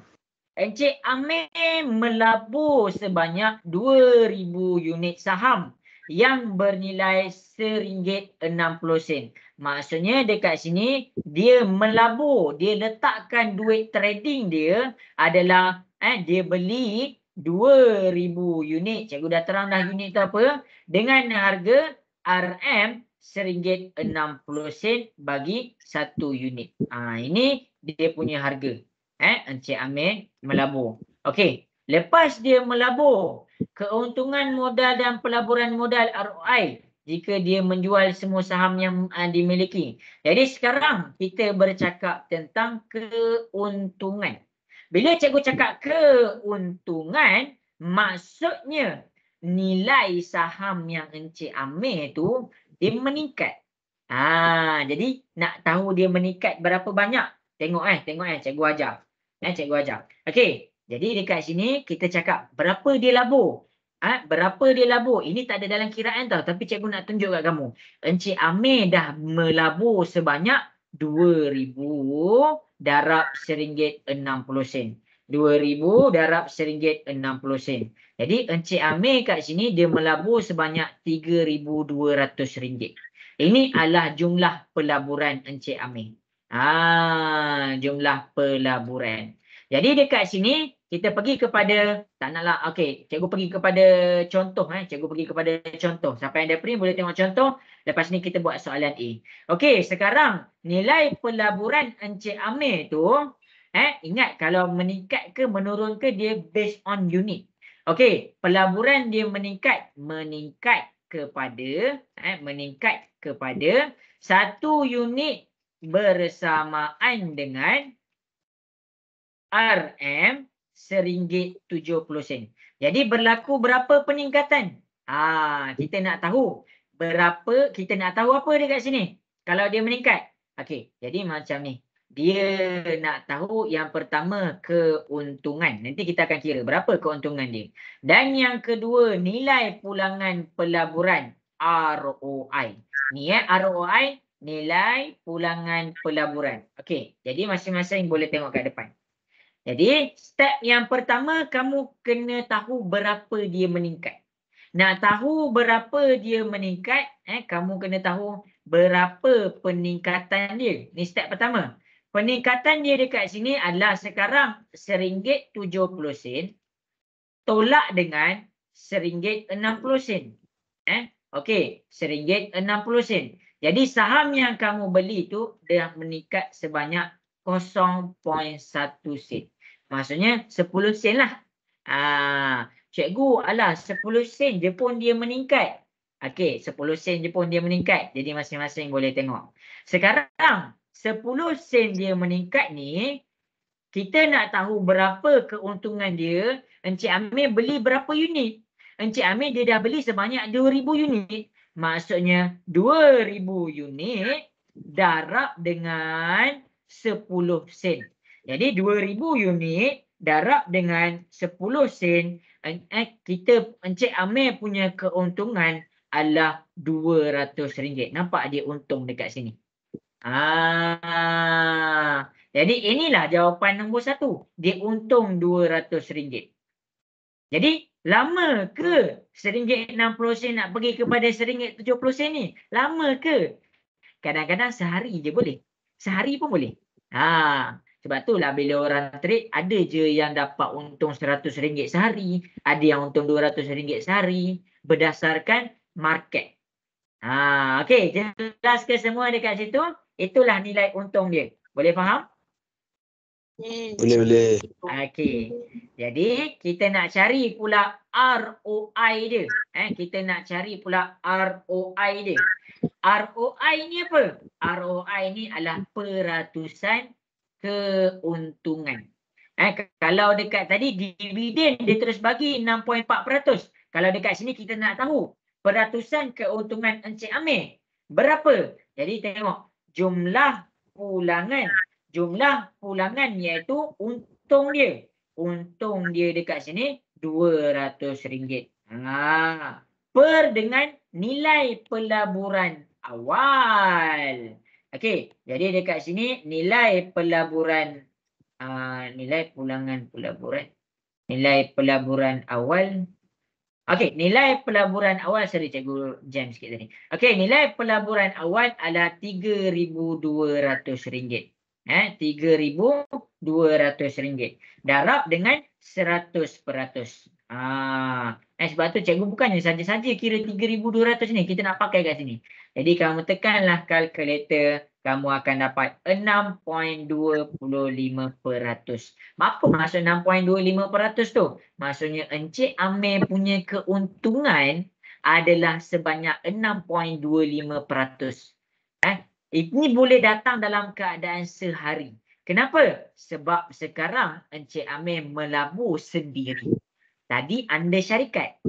Encik Amir melabur sebanyak 2,000 unit saham yang bernilai RM1.60. Maksudnya dekat sini dia melabur, dia letakkan duit trading dia adalah dia beli 2,000 unit. Cikgu dah terang dah unit tu apa. Dengan harga RM RM1.60 bagi satu unit. Ini dia punya harga. Encik Amir melabur. Okey, lepas dia melabur, keuntungan modal dan pelaburan modal ROI jika dia menjual semua saham yang dimiliki. Jadi sekarang kita bercakap tentang keuntungan. Bila cikgu cakap keuntungan, maksudnya nilai saham yang Encik Amir tu dia meningkat. Jadi nak tahu dia meningkat berapa banyak? Tengok cikgu ajar. Cikgu ajar. Okey, jadi dekat sini kita cakap berapa dia labur. Berapa dia labur. Ini tak ada dalam kiraan tau, tapi cikgu nak tunjuk kat kamu. Encik Amir dah melabur sebanyak 2,000 darab RM1.60. 2,000 darab RM1.60. Jadi Encik Amir kat sini dia melabur sebanyak RM3,200. Ini adalah jumlah pelaburan Encik Amir. Jumlah pelaburan. Jadi dekat sini kita pergi kepada, tak naklah, okey, cikgu pergi kepada contoh. Cikgu pergi kepada contoh. Siapa yang dah print boleh tengok contoh. Lepas ni kita buat soalan A. Okey, sekarang nilai pelaburan Encik Amir tu, ingat kalau meningkat ke menurun ke dia based on unit. Okey, pelaburan dia meningkat kepada satu unit bersamaan dengan RM RM1.70. Jadi berlaku berapa peningkatan? Kita nak tahu berapa, kita nak tahu apa dekat sini kalau dia meningkat. Okey, jadi macam ni. Dia nak tahu yang pertama keuntungan. Nanti kita akan kira berapa keuntungan dia. Dan yang kedua nilai pulangan pelaburan ROI. Ni ROI nilai pulangan pelaburan. Okey, jadi masing-masing boleh tengok kat depan. Jadi step yang pertama kamu kena tahu berapa dia meningkat. Nak tahu berapa dia meningkat, kamu kena tahu berapa peningkatan dia. Ni step pertama. Peningkatan dia dekat sini adalah sekarang RM1.70 tolak dengan RM1.60. Okey, RM1.60. Jadi saham yang kamu beli tu dah meningkat sebanyak 0.1 sen. Maksudnya 10 sen lah. Cikgu, alah 10 sen je pun dia meningkat. Okey, 10 sen je pun dia meningkat. Jadi masing-masing boleh tengok. Sekarang 10 sen dia meningkat ni, kita nak tahu berapa keuntungan dia. Encik Amir beli berapa unit? Encik Amir dia dah beli sebanyak 2,000 unit. Maksudnya 2,000 unit darab dengan 10 sen. Jadi 2,000 unit darab dengan 10 sen. Encik Amir punya keuntungan adalah RM200. Nampak dia untung dekat sini. Jadi inilah jawapan nombor 1. Dia untung RM200. Jadi lama ke RM1.60 nak pergi kepada RM1.70 ni? Lama ke? Kadang-kadang sehari je boleh. Sehari pun boleh. Sebab tu lah bila orang trade, ada je yang dapat untung RM100 sehari, ada yang untung RM200 sehari berdasarkan market. Okey, jelas ke semua dekat situ? Itulah nilai untung dia. Boleh faham? Boleh. Okey. Jadi kita nak cari pula ROI dia. Kita nak cari pula ROI dia. ROI ni apa? ROI ni adalah peratusan keuntungan. Kalau dekat tadi dividen dia terus bagi 6.4%. Kalau dekat sini kita nak tahu peratusan keuntungan Encik Amir berapa? Jadi tengok jumlah pulangan. Jumlah pulangan iaitu untung dia. Untung dia dekat sini RM200. Per dengan nilai pelaburan awal. Okey, jadi dekat sini nilai pelaburan nilai pulangan pelaburan. Nilai pelaburan awal. Okey, nilai pelaburan awal, sorry cikgu jam sikit tadi. Okey, nilai pelaburan awal adalah RM3,200. RM3,200 darab dengan 100%. Sebab tu cikgu bukannya saja-saja kira 3,200 ni, kita nak pakai kat sini. Jadi kamu tekanlah kalkulator, kamu akan dapat 6.25%. Apa maksud 6.25% tu? Maksudnya Encik Amir punya keuntungan adalah sebanyak 6.25%. Ini boleh datang dalam keadaan sehari. Kenapa? Sebab sekarang Encik Amir melabur sendiri. Tadi anda syarikat.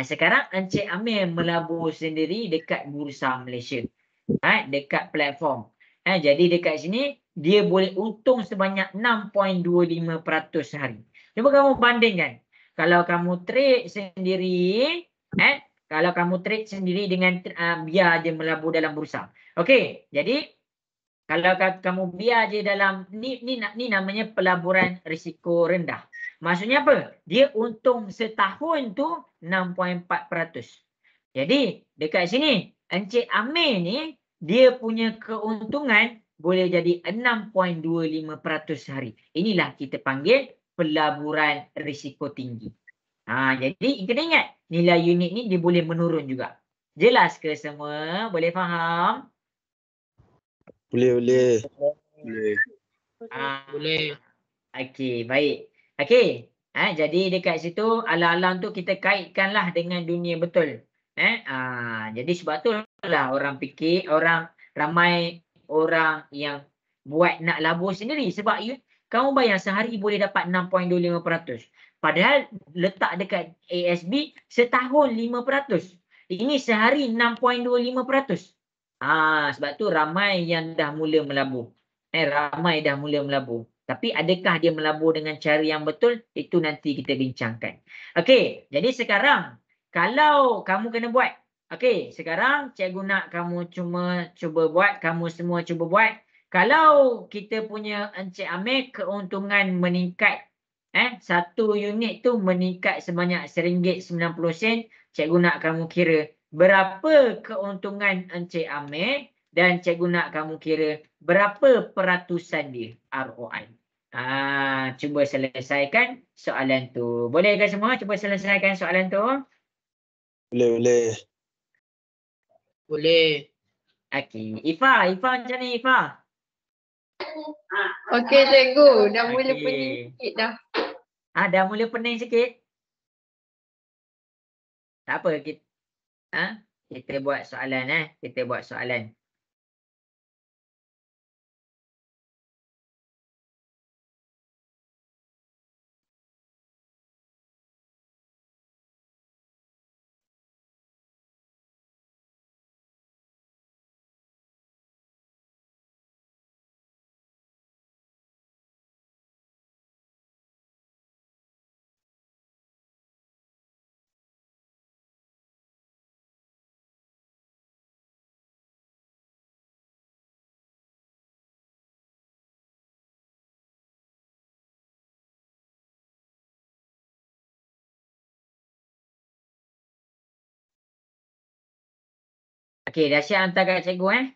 Sekarang Encik Amir melabur sendiri dekat Bursa Malaysia. Dekat platform. Jadi dekat sini dia boleh untung sebanyak 6.25% sehari. Cuba kamu bandingkan. Kalau kamu trade sendiri, kalau kamu trade sendiri dengan biar dia melabur dalam bursa. Okey, jadi kalau kamu biar je dalam ni namanya pelaburan risiko rendah. Maksudnya apa? Dia untung setahun tu 6.4%. Jadi dekat sini Encik Amir ni dia punya keuntungan boleh jadi 6.25% sehari. Inilah kita panggil pelaburan risiko tinggi. Jadi kena ingat nilai unit ni dia boleh menurun juga. Jelas ke semua? Boleh faham? Boleh. Boleh. Okey, baik. Okey. Jadi dekat situ alang-alang tu kita kaitkanlah dengan dunia betul. Jadi sebab tu lah orang fikir, ramai orang yang buat nak labur sendiri. Sebab kamu bayang sehari boleh dapat 6.25%. Padahal letak dekat ASB setahun 5%. Ini sehari 6.25%. Sebab tu ramai yang dah mula melabur. Ramai dah mula melabur. Tapi adakah dia melabur dengan cara yang betul? Itu nanti kita bincangkan. Okey, jadi sekarang kalau kamu kena buat. Okey, sekarang cikgu nak kamu cuba buat, kamu semua cuba buat. Kalau kita punya Encik Amir keuntungan meningkat, satu unit tu meningkat sebanyak RM1.90, cikgu nak kamu kira berapa keuntungan Encik Amir dan cikgu nak kamu kira berapa peratusan dia ROI. Cuba selesaikan soalan tu. Boleh ke semua cuba selesaikan soalan tu? Boleh. Boleh. Okey. Ifa macam ni Ifa? Okey cikgu, dah mula Okey. pening sikit dah. Dah mula pening sikit? Tak apa, kita buat soalan kita buat soalan. Okey, dah siap hantar kat cikgu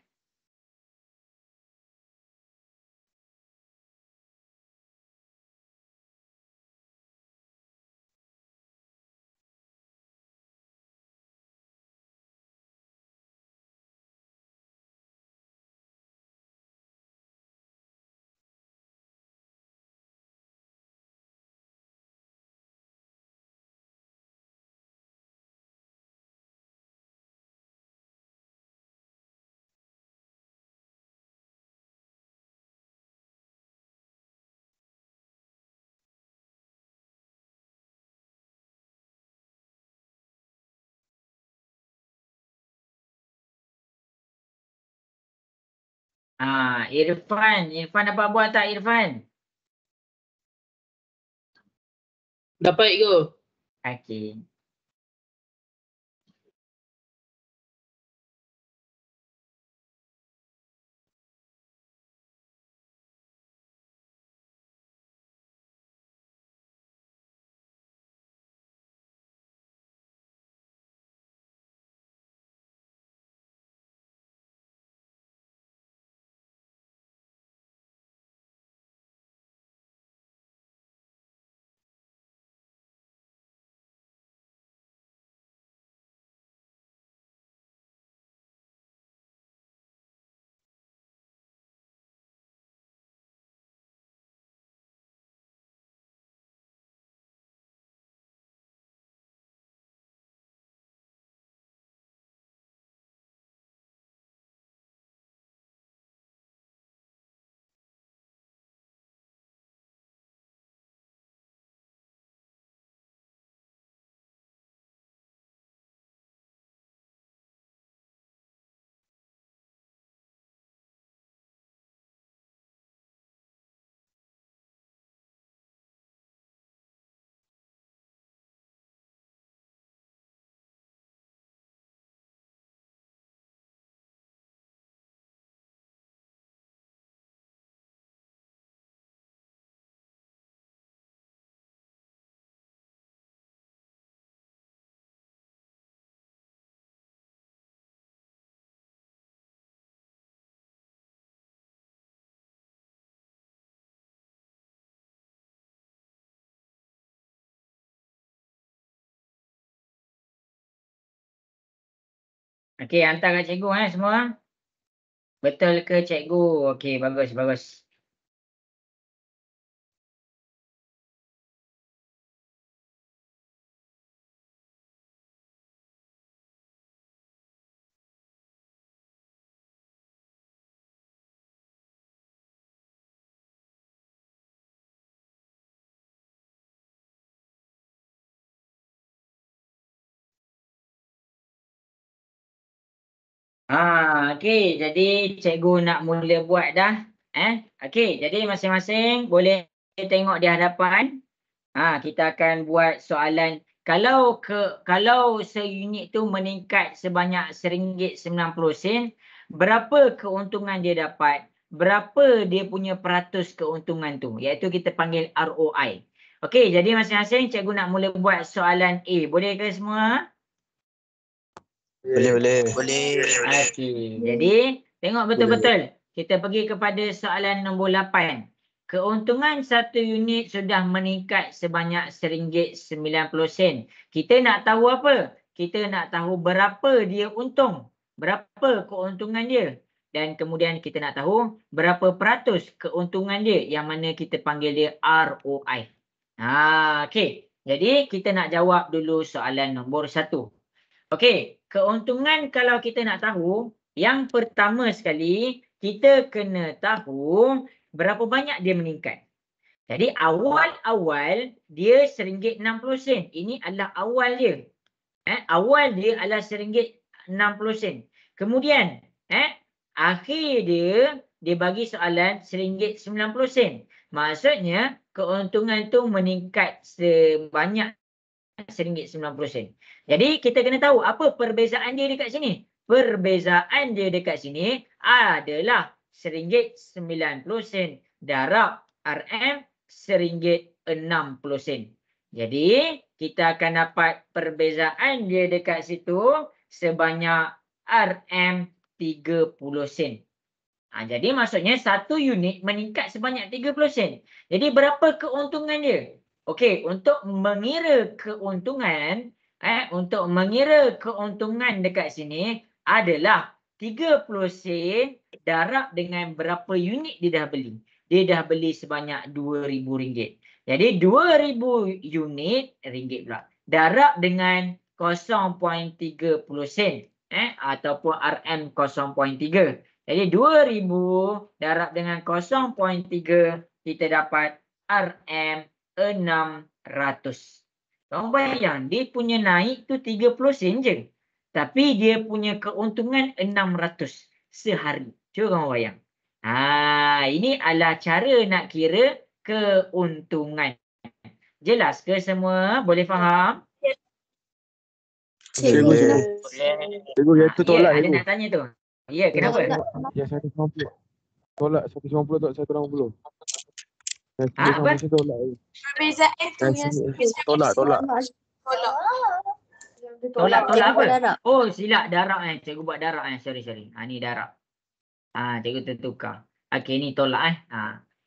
Irfan dapat buat tak Irfan? Dapat ke? Okey. Okey, hantar kat cikgu semua. Betul ke cikgu? Okey, bagus. Okey, jadi cikgu nak mula buat dah. Okey, jadi masing-masing boleh tengok di hadapan. Kita akan buat soalan. Kalau seunit tu meningkat sebanyak RM1.90, berapa keuntungan dia dapat? Berapa dia punya peratus keuntungan tu? Iaitu kita panggil ROI. Okey, jadi masing-masing cikgu nak mula buat soalan A. Boleh ke semua? Boleh. Okey, jadi tengok betul-betul. Kita pergi kepada soalan nombor 8. Keuntungan satu unit sudah meningkat sebanyak RM1.90. Kita nak tahu apa? Kita nak tahu berapa dia untung. Berapa keuntungan dia. Dan kemudian kita nak tahu berapa peratus keuntungan dia yang mana kita panggil dia ROI. Okey. Jadi kita nak jawab dulu soalan nombor 1. Okey, keuntungan kalau kita nak tahu, yang pertama sekali kita kena tahu berapa banyak dia meningkat. Jadi awal-awal dia RM1.60. Ini adalah awal dia. Awal dia adalah RM1.60. Kemudian akhir dia bagi soalan RM1.90. Maksudnya keuntungan tu meningkat sebanyak RM1.90. Jadi kita kena tahu apa perbezaan dia dekat sini. Perbezaan dia dekat sini adalah RM1.90 darab RM RM1.60. Jadi kita akan dapat perbezaan dia dekat situ sebanyak RM30. Jadi maksudnya satu unit meningkat sebanyak 30 sen. Jadi berapa keuntungan dia? Okey, untuk mengira keuntungan dekat sini adalah 30 sen darab dengan berapa unit dia dah beli. Dia dah beli sebanyak RM2,000. Jadi 2,000 unit ringgit pula. Darab dengan 0.30 sen ataupun RM0.3. Jadi 2,000 darab dengan 0.3 kita dapat RM600. Kamu bayang dia punya naik tu 30 sen je. Tapi dia punya keuntungan 600 sehari. Cuba kamu bayang. Ini adalah cara nak kira keuntungan. Jelas ke semua? Boleh faham? Cikgu, yang tu tolak Ada cikgu. nak tanya tu? Ya, kenapa? Yang 190. Tolak 190 tak 180. Apa? Perbezaan tu yang Tolak. Tolak apa? Oh, silap darab Cikgu buat darab Sorry. Ni darab. Cikgu tertukar. Okey, ni tolak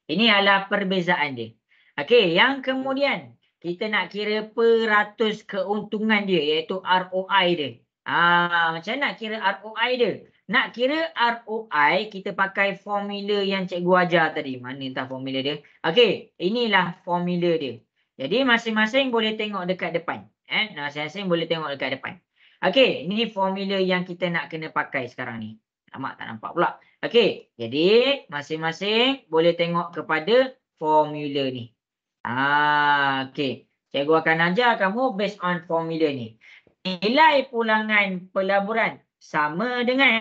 Ini adalah perbezaan dia. Okey, yang kemudian kita nak kira peratus keuntungan dia iaitu ROI dia. Macam mana nak kira ROI dia? Nak kira ROI kita pakai formula yang cikgu ajar tadi. Mana entah formula dia? Okey, inilah formula dia. Jadi masing-masing boleh tengok dekat depan. Masing-masing boleh tengok dekat depan. Okey, ini formula yang kita nak kena pakai sekarang ni. Amat tak nampak pula. Okey, jadi masing-masing boleh tengok kepada formula ni. Okey. Cikgu akan ajar kamu based on formula ni. Nilai pulangan pelaburan sama dengan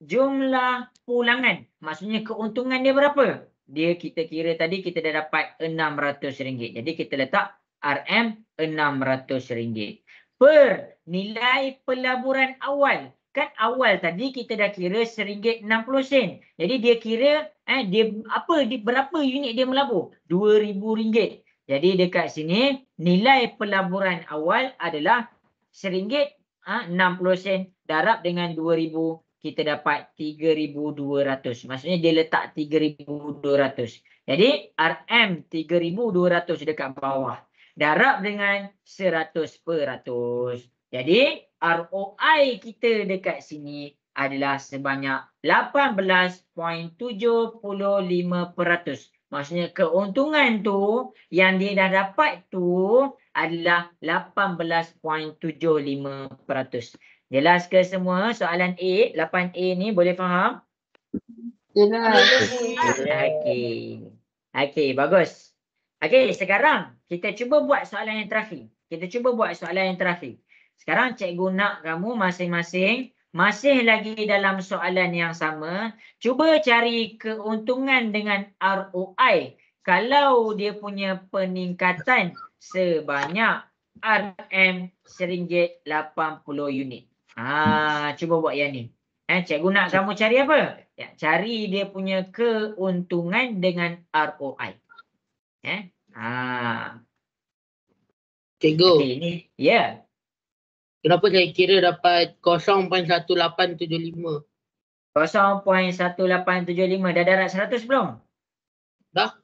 jumlah pulangan. Maksudnya keuntungan dia berapa? Kita kira tadi kita dah dapat RM600. Jadi kita letak RM600 per nilai pelaburan awal. Kan awal tadi kita dah kira RM1.60. Jadi dia kira berapa unit dia melabur? RM2,000. Jadi dekat sini nilai pelaburan awal adalah RM1.60 darab dengan 2,000 kita dapat 3,200. Maksudnya dia letak 3,200. Jadi RM3,200 dekat bawah. Darab dengan 100%. Jadi ROI kita dekat sini adalah sebanyak 18.75%. Maksudnya keuntungan tu yang dia dah dapat tu adalah 18.75%. Jelas ke semua soalan A? 8A ni boleh faham? Jelas. Okey, bagus. Okey, sekarang kita cuba buat soalan yang terakhir. Sekarang cikgu nak kamu masing-masing masih lagi dalam soalan yang sama. Cuba cari keuntungan dengan ROI kalau dia punya peningkatan sebanyak RM RM80 unit. Cuba buat yang ni. Cikgu nak kamu cari apa? Ya, cari dia punya keuntungan dengan ROI. Cikgu, Okey, ni ya. kenapa saya kira dapat 0.1875? 0.1875 dah darat 100 belum? Dah.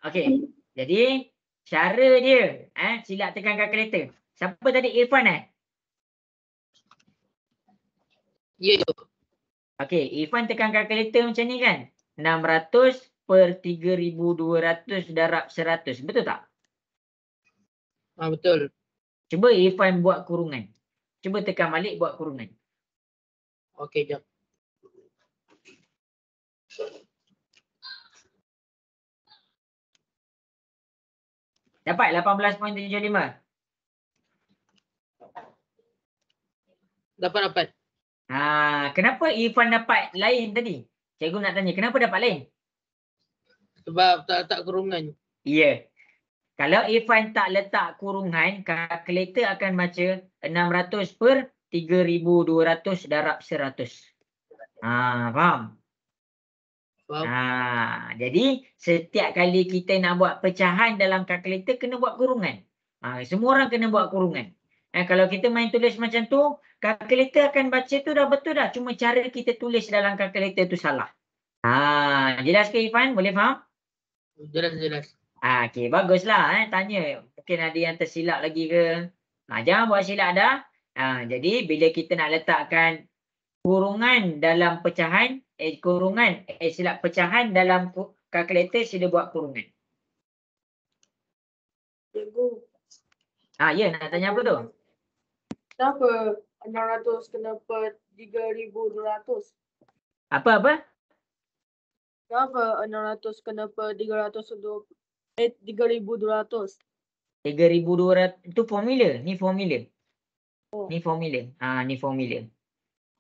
Okey. Jadi cara dia, sila tekan kalkulator. Siapa tadi, Irfan Ya, cikgu. Okey, Irfan tekan kalkulator macam ni kan? 600 per 3,200 darab 100. Betul tak? Betul. Cuba Irfan buat kurungan. Cuba tekan balik buat kurungan. Okey, jap. Dapat 18.75. Dapat. Kenapa Irfan dapat lain tadi? Cikgu nak tanya, kenapa dapat lain? Sebab tak letak kurungan. Ya. Kalau Irfan tak letak kurungan, kalkulator akan baca 600 per 3,200 darab 100. Faham? Faham. Jadi setiap kali kita nak buat pecahan dalam kalkulator kena buat kurungan. Semua orang kena buat kurungan. Kalau kita main tulis macam tu, kalkulator akan baca tu dah betul dah. Cuma cara kita tulis dalam kalkulator tu salah. Jelas ke Irfan? Boleh faham? Jelas. Okey, baguslah. Tanya. Mungkin ada yang tersilap lagi ke? Jangan buat silap dah. Jadi bila kita nak letakkan kurungan dalam pecahan, pecahan dalam kalkulator, sila buat kurungan. Cikgu. Ya, nak tanya apa tu? Kenapa 600 kena per 3,200? Apa? Kenapa 600 kena per 3,200? 3,200 itu formula. Ni formula. Ni formula.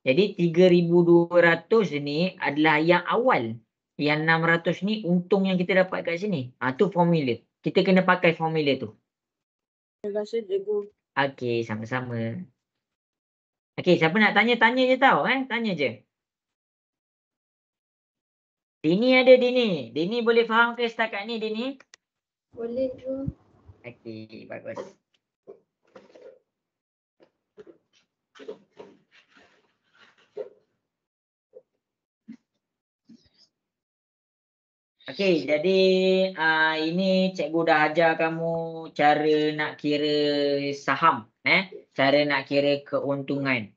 Jadi 3,200 ni adalah yang awal. Yang 600 ni untung yang kita dapat kat sini. Tu formula. Kita kena pakai formula tu. Terima kasih, cikgu. Okey, sama-sama. Okey, siapa nak tanya je tau. Tanya je. Dini ada Dini. Dini boleh faham ke setakat ni Dini? Boleh, cikgu. Okey, bagus. Okey, jadi ini cikgu dah ajar kamu cara nak kira saham, cara nak kira keuntungan.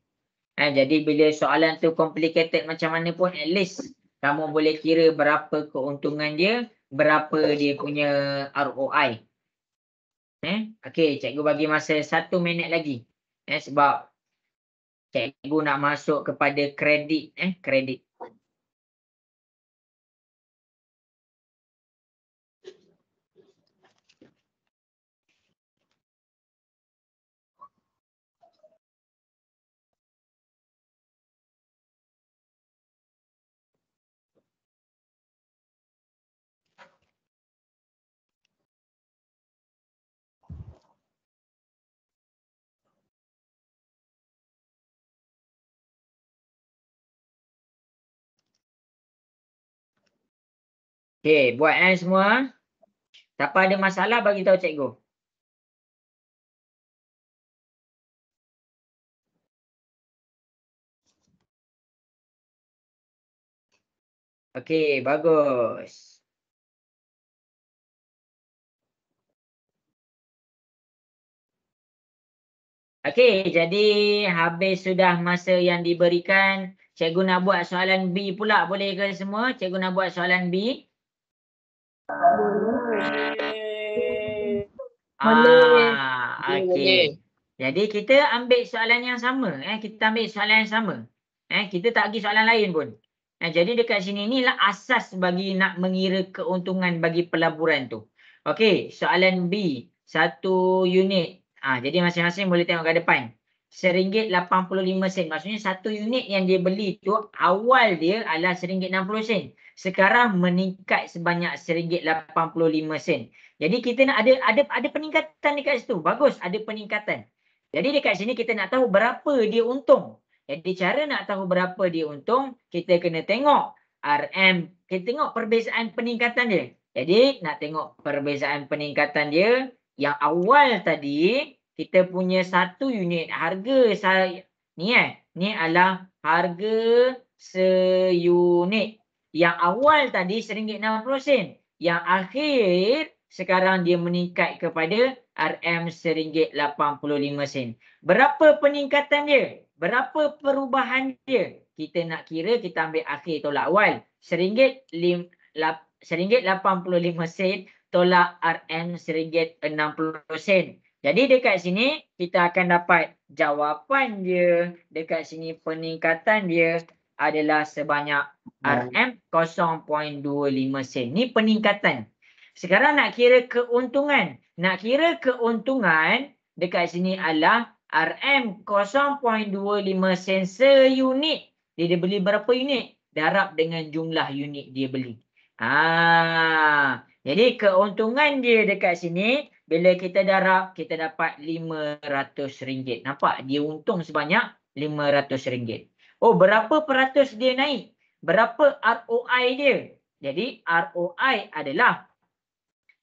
Jadi bila soalan tu complicated macam mana pun, at least kamu boleh kira berapa keuntungan dia, berapa dia punya ROI. Okey, cikgu bagi masa 1 minit lagi. Sebab cikgu nak masuk kepada kredit, kredit. Okey, buat semua. Siapa ada masalah bagi tahu cikgu. Okey, bagus. Okey, jadi habis sudah masa yang diberikan. Cikgu nak buat soalan B pula. Boleh ke semua? Cikgu nak buat soalan B. Okey. Jadi kita ambil soalan yang sama. Kita ambil soalan yang sama. Kita tak pergi soalan lain pun. Jadi dekat sini inilah asas bagi nak mengira keuntungan bagi pelaburan tu. Okey, soalan B. 1 unit. Jadi masing-masing boleh tengok ke depan. RM1.85. Maksudnya satu unit yang dia beli tu awal dia adalah RM1.60. Sekarang meningkat sebanyak RM1.85. Jadi kita nak ada peningkatan dekat situ. Bagus, ada peningkatan. Jadi dekat sini kita nak tahu berapa dia untung. Jadi cara nak tahu berapa dia untung, kita kena tengok RM. Kita tengok perbezaan peningkatan dia. Jadi nak tengok perbezaan peningkatan dia. Yang awal tadi kita punya satu unit harga ni ni adalah harga seunit. Yang awal tadi RM1.60. Yang akhir sekarang dia meningkat kepada RM1.85. Berapa peningkatan dia? Berapa perubahan dia? Kita nak kira, kita ambil akhir tolak awal. RM1.85 tolak RM1.60. Jadi dekat sini kita akan dapat jawapan dia. Dekat sini peningkatan dia adalah sebanyak RM0.25. Ni peningkatan. Sekarang nak kira keuntungan. Nak kira keuntungan dekat sini adalah RM0.25 seunit. Dia beli berapa unit? Darab dengan jumlah unit dia beli. Jadi keuntungan dia dekat sini, bila kita darab, kita dapat RM500. Nampak? Dia untung sebanyak RM500. Oh, berapa peratus dia naik? Berapa ROI dia? Jadi ROI adalah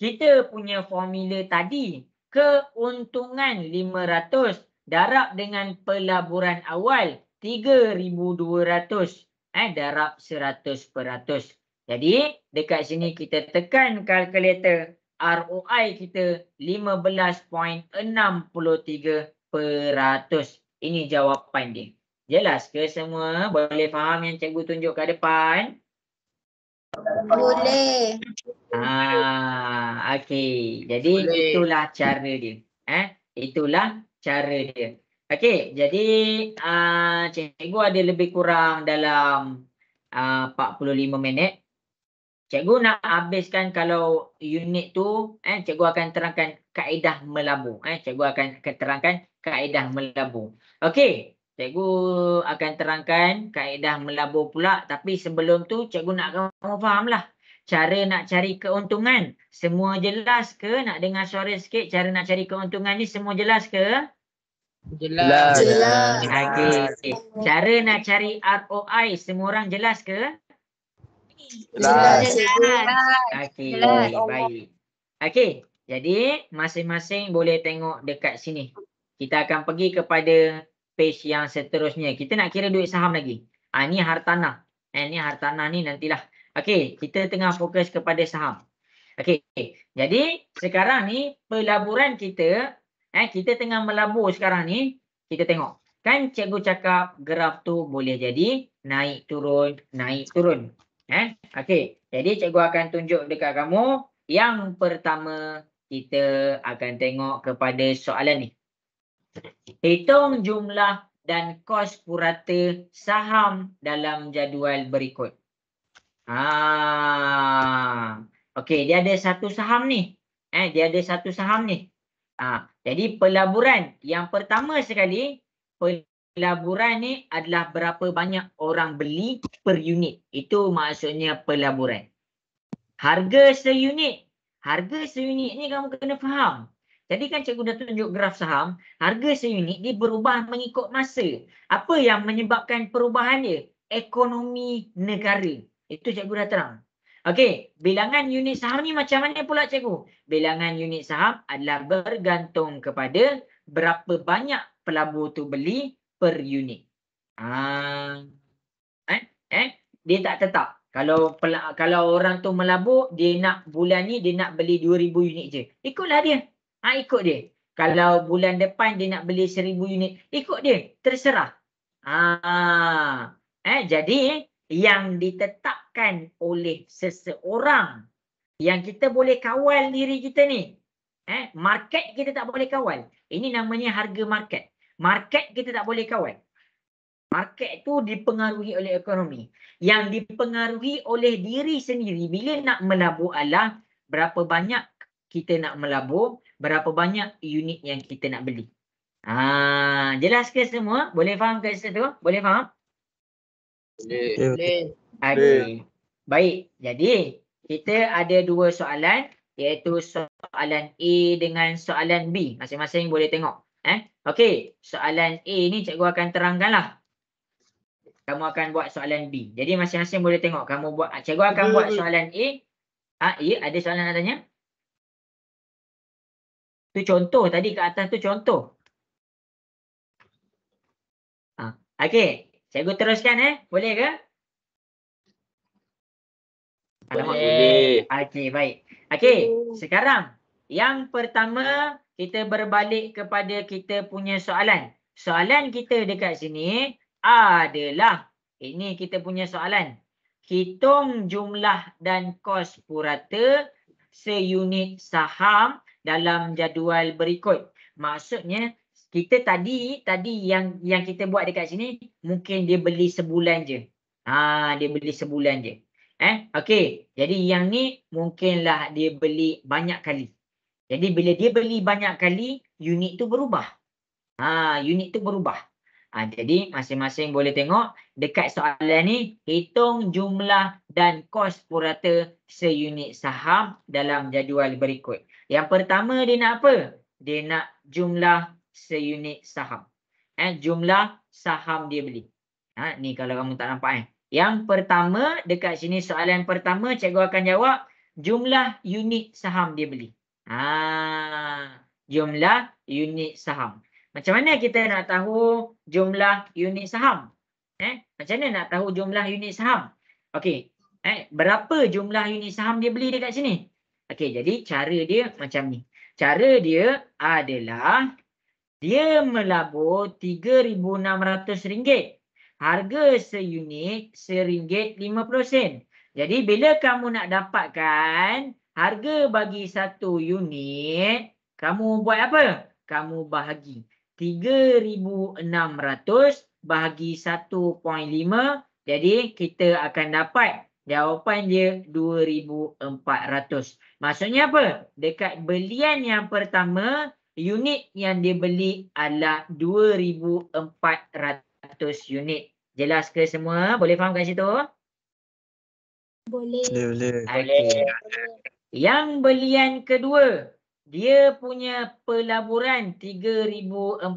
kita punya formula tadi. Keuntungan 500 darab dengan pelaburan awal 3,200. Darab 100%. Jadi dekat sini kita tekan kalkulator. ROI kita 15.63%. Ini jawapan dia. Jelas ke semua? Boleh faham yang cikgu tunjuk kat depan? Boleh. Okey. Jadi Boleh. itulah cara dia. Itulah cara dia. Okey, jadi cikgu ada lebih kurang dalam 45 minit. Cikgu nak habiskan kalau unit tu, cikgu akan terangkan kaedah melabur. Cikgu akan terangkan kaedah melabur. Okey, cikgu akan terangkan kaedah melabur pula. Tapi sebelum tu, cikgu nak kamu fahamlah. Cara nak cari keuntungan. Semua jelas ke? Nak dengar suara sikit. Cara nak cari keuntungan ni semua jelas ke? Jelas. Okey. Cara nak cari ROI. Semua orang jelas ke? Jelas. Okey, Jelas. baik. Okey, jadi masing-masing boleh tengok dekat sini. Kita akan pergi kepada page yang seterusnya. Kita nak kira duit saham lagi. Ni hartanah. Ni hartanah ni nantilah. Okey, kita tengah fokus kepada saham. Okey, jadi sekarang ni pelaburan kita, kita tengah melabur sekarang ni. Kita tengok. Kan cikgu cakap graf tu boleh jadi naik turun, naik turun. Okey, jadi cikgu akan tunjuk dekat kamu. Yang pertama, kita akan tengok kepada soalan ni. Hitung jumlah dan kos purata saham dalam jadual berikut. Okey, dia ada satu saham ni. Jadi pelaburan yang pertama sekali, pelaburan ni adalah berapa banyak orang beli per unit. Itu maksudnya pelaburan. Harga seunit. Harga seunit ni kamu kena faham. Jadi kan cikgu dah tunjuk graf saham. Harga seunit dia berubah mengikut masa. Apa yang menyebabkan perubahan dia? Ekonomi negara. Itu cikgu dah terang. Okey, bilangan unit saham ni macam mana pula cikgu? Bilangan unit saham adalah bergantung kepada berapa banyak pelabur tu beli per unit. Dia tak tetap. Kalau orang tu melabur, dia nak bulan ni dia nak beli 2,000 unit je. Ikutlah dia. Ikut dia. Kalau bulan depan dia nak beli 1,000 unit, ikut dia. Terserah. Jadi yang ditetapkan oleh seseorang yang kita boleh kawal diri kita ni. Market kita tak boleh kawal. Ini namanya harga market. Market kita tak boleh kawal. Market tu dipengaruhi oleh ekonomi. Yang dipengaruhi oleh diri sendiri bila nak melabur adalah berapa banyak kita nak melabur, berapa banyak unit yang kita nak beli. Jelas ke semua? Boleh faham ke situ? Boleh faham? Boleh. Okey. Baik. Jadi, kita ada dua soalan, iaitu soalan A dengan soalan B. Masing-masing boleh tengok. Okey. Soalan A ni cikgu akan terangkanlah. Kamu akan buat soalan B. Jadi, masing-masing boleh tengok. Cikgu akan buat soalan A. Ya, ada soalan nak tanya? Tu contoh. Tadi kat atas tu contoh. Okey. Cikgu teruskan Boleh ke? Boleh. Okey, baik. Okey, sekarang yang pertama kita berbalik kepada kita punya soalan. Soalan kita dekat sini adalah, ini kita punya soalan. Hitung jumlah dan kos purata seunit saham dalam jadual berikut. Maksudnya kita tadi yang kita buat dekat sini mungkin dia beli sebulan je. Dia beli sebulan je. Okey. Jadi yang ni mungkinlah dia beli banyak kali. Jadi bila dia beli banyak kali, unit tu berubah. Unit tu berubah. Jadi masing-masing boleh tengok dekat soalan ni, hitung jumlah dan kos purata seunit saham dalam jadual berikut. Yang pertama dia nak apa? Dia nak jumlah seunit saham. Jumlah saham dia beli. Ni kalau kamu tak nampak Yang pertama, dekat sini soalan pertama, cikgu akan jawab jumlah unit saham dia beli. Jumlah unit saham. Macam mana kita nak tahu jumlah unit saham? Macam mana nak tahu jumlah unit saham? Okey. Berapa jumlah unit saham dia beli dekat sini? Okey, jadi cara dia macam ni. Cara dia adalah dia melabur RM3,600. Harga seunit RM1.50. Jadi bila kamu nak dapatkan harga bagi satu unit, kamu buat apa? Kamu bahagi 3,600 bahagi 1.5. Jadi kita akan dapat jawapan dia 2,400. Maksudnya apa? Dekat belian yang pertama, unit yang dia beli adalah 2,400 unit. Jelas ke semua? Boleh faham kat situ? Boleh. Okay. Yang belian kedua, dia punya pelaburan 3,400.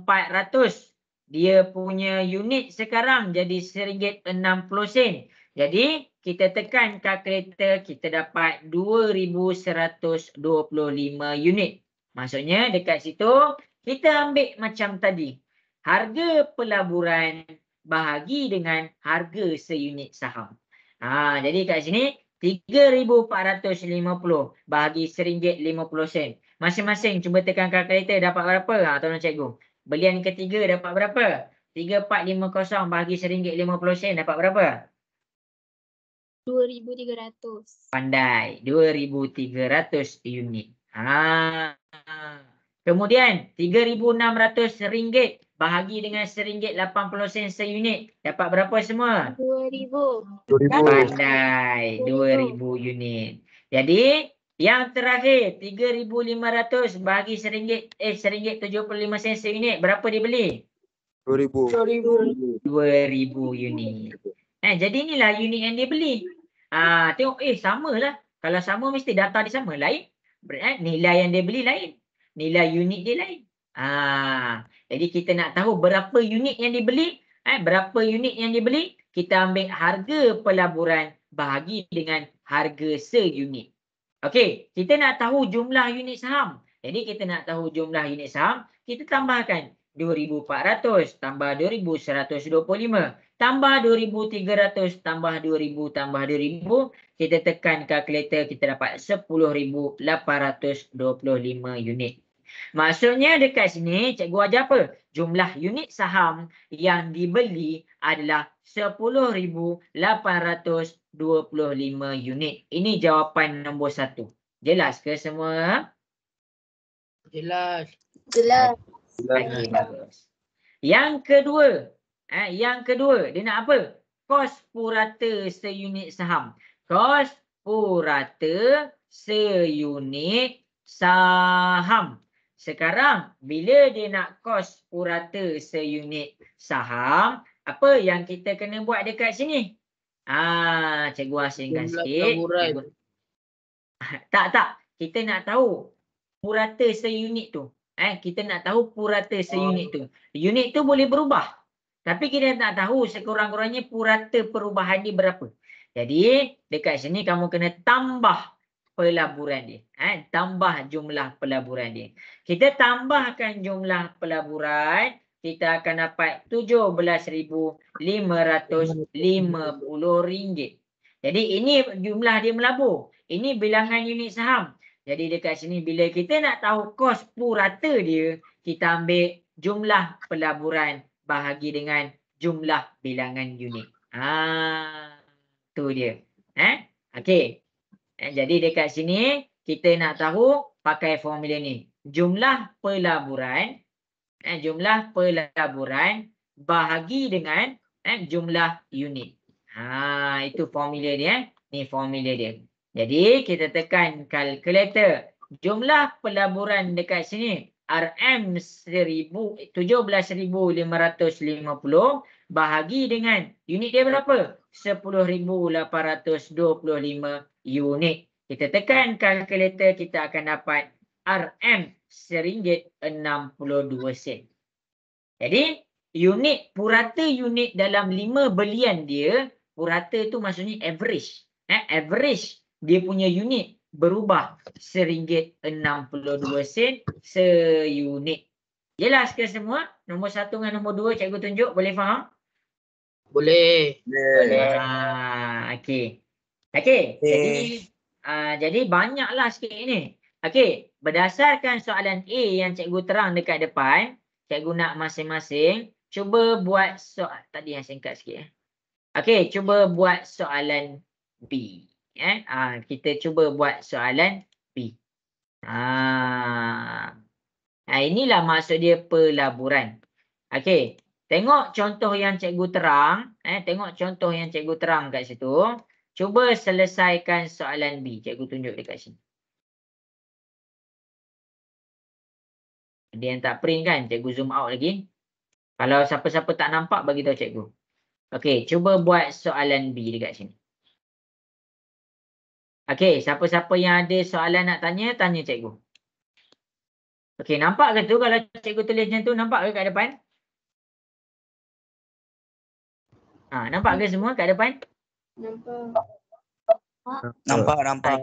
Dia punya unit sekarang jadi RM1.60. Jadi kita tekan kalkulator, kita dapat 2,125 unit. Maksudnya dekat situ kita ambil macam tadi. Harga pelaburan bahagi dengan harga seunit saham. Jadi kat sini 3,450 bahagi RM1.50. Masing-masing cuba tekan kalkulator dapat berapa? Tolong cikgu. Belian ketiga dapat berapa? 3,450 bahagi RM1.50 dapat berapa? 2,300. Pandai. 2,300 unit. Kemudian RM3,600 bahagi dengan RM1.80 seunit. Dapat berapa semua? 2,000. Pandai. 2,000 unit. Jadi yang terakhir 3,500 bahagi RM1.75 seunit. Berapa dia beli? 2,000. 2,000 unit. Jadi inilah unit yang dia beli. Tengok samalah. Kalau sama mesti data dia sama. Lain. Nilai yang dia beli lain. Nilai unit dia lain. Jadi kita nak tahu berapa unit yang dibeli. Berapa unit yang dibeli. Kita ambil harga pelaburan bahagi dengan harga seunit. Okey, kita nak tahu jumlah unit saham. Jadi kita nak tahu jumlah unit saham, kita tambahkan 2,400 tambah 2,125 tambah 2,300 tambah 2,000 tambah 2,000. Kita tekan kalkulator, kita dapat 10,825 unit. Maksudnya dekat sini cikgu ajar apa? Jumlah unit saham yang dibeli adalah 10,825 unit. Ini jawapan nombor 1. Jelas ke semua? Jelas. Okey, bagus. Yang kedua, dia nak apa? Kos purata seunit saham. Kos purata seunit saham. sekarang bila dia nak kos purata seunit saham, apa yang kita kena buat dekat sini? Cikgu asingkan Jumlah sikit. pelaburan. Tak. Kita nak tahu purata seunit tu. Kita nak tahu purata seunit tu. Unit tu boleh berubah. Tapi kita nak tahu sekurang-kurangnya purata perubahan dia berapa. Jadi dekat sini kamu kena tambah pelaburan dia. Tambah jumlah pelaburan dia. Kita tambahkan jumlah pelaburan, kita akan dapat RM17,550. Jadi ini jumlah dia melabur. Ini bilangan unit saham. Jadi dekat sini bila kita nak tahu kos purata dia, kita ambil jumlah pelaburan bahagi dengan jumlah bilangan unit. Tu dia. Okey. Jadi dekat sini kita nak tahu pakai formula ni. Jumlah pelaburan bahagi dengan jumlah unit. Itu formula dia. Ni formula dia. Jadi kita tekan kalkulator. Jumlah pelaburan dekat sini RM 17,550 bahagi dengan unit dia berapa? 10,825 unit. Kita tekan kalkulator, kita akan dapat RM RM1.62. Jadi unit purata unit dalam 5 belian dia, purata tu maksudnya average. Average dia punya unit berubah RM1.62 seunit. Jelas ke semua? Nombor 1 dengan nombor 2 cikgu tunjuk, boleh faham? Boleh. Okey. Jadi banyaklah sikit ni. Okey, berdasarkan soalan A yang cikgu terang dekat depan, cikgu nak masing-masing cuba buat soal tadi yang singkat sikit. Okey, cuba buat soalan B. Kita cuba buat soalan B. Inilah maksud dia pelaburan. Okey, tengok contoh yang cikgu terang. Tengok contoh yang cikgu terang kat situ. Cuba selesaikan soalan B. Cikgu tunjuk dekat sini. Ada yang tak print kan? Cikgu zoom out lagi. Kalau siapa-siapa tak nampak, bagi tahu cikgu. Okey, cuba buat soalan B dekat sini. Okey, siapa-siapa yang ada soalan nak tanya, tanya cikgu. Okey, nampak ke tu kalau cikgu tulis macam tu? Nampak ke kat depan? Nampak ke semua kat depan? Nampak.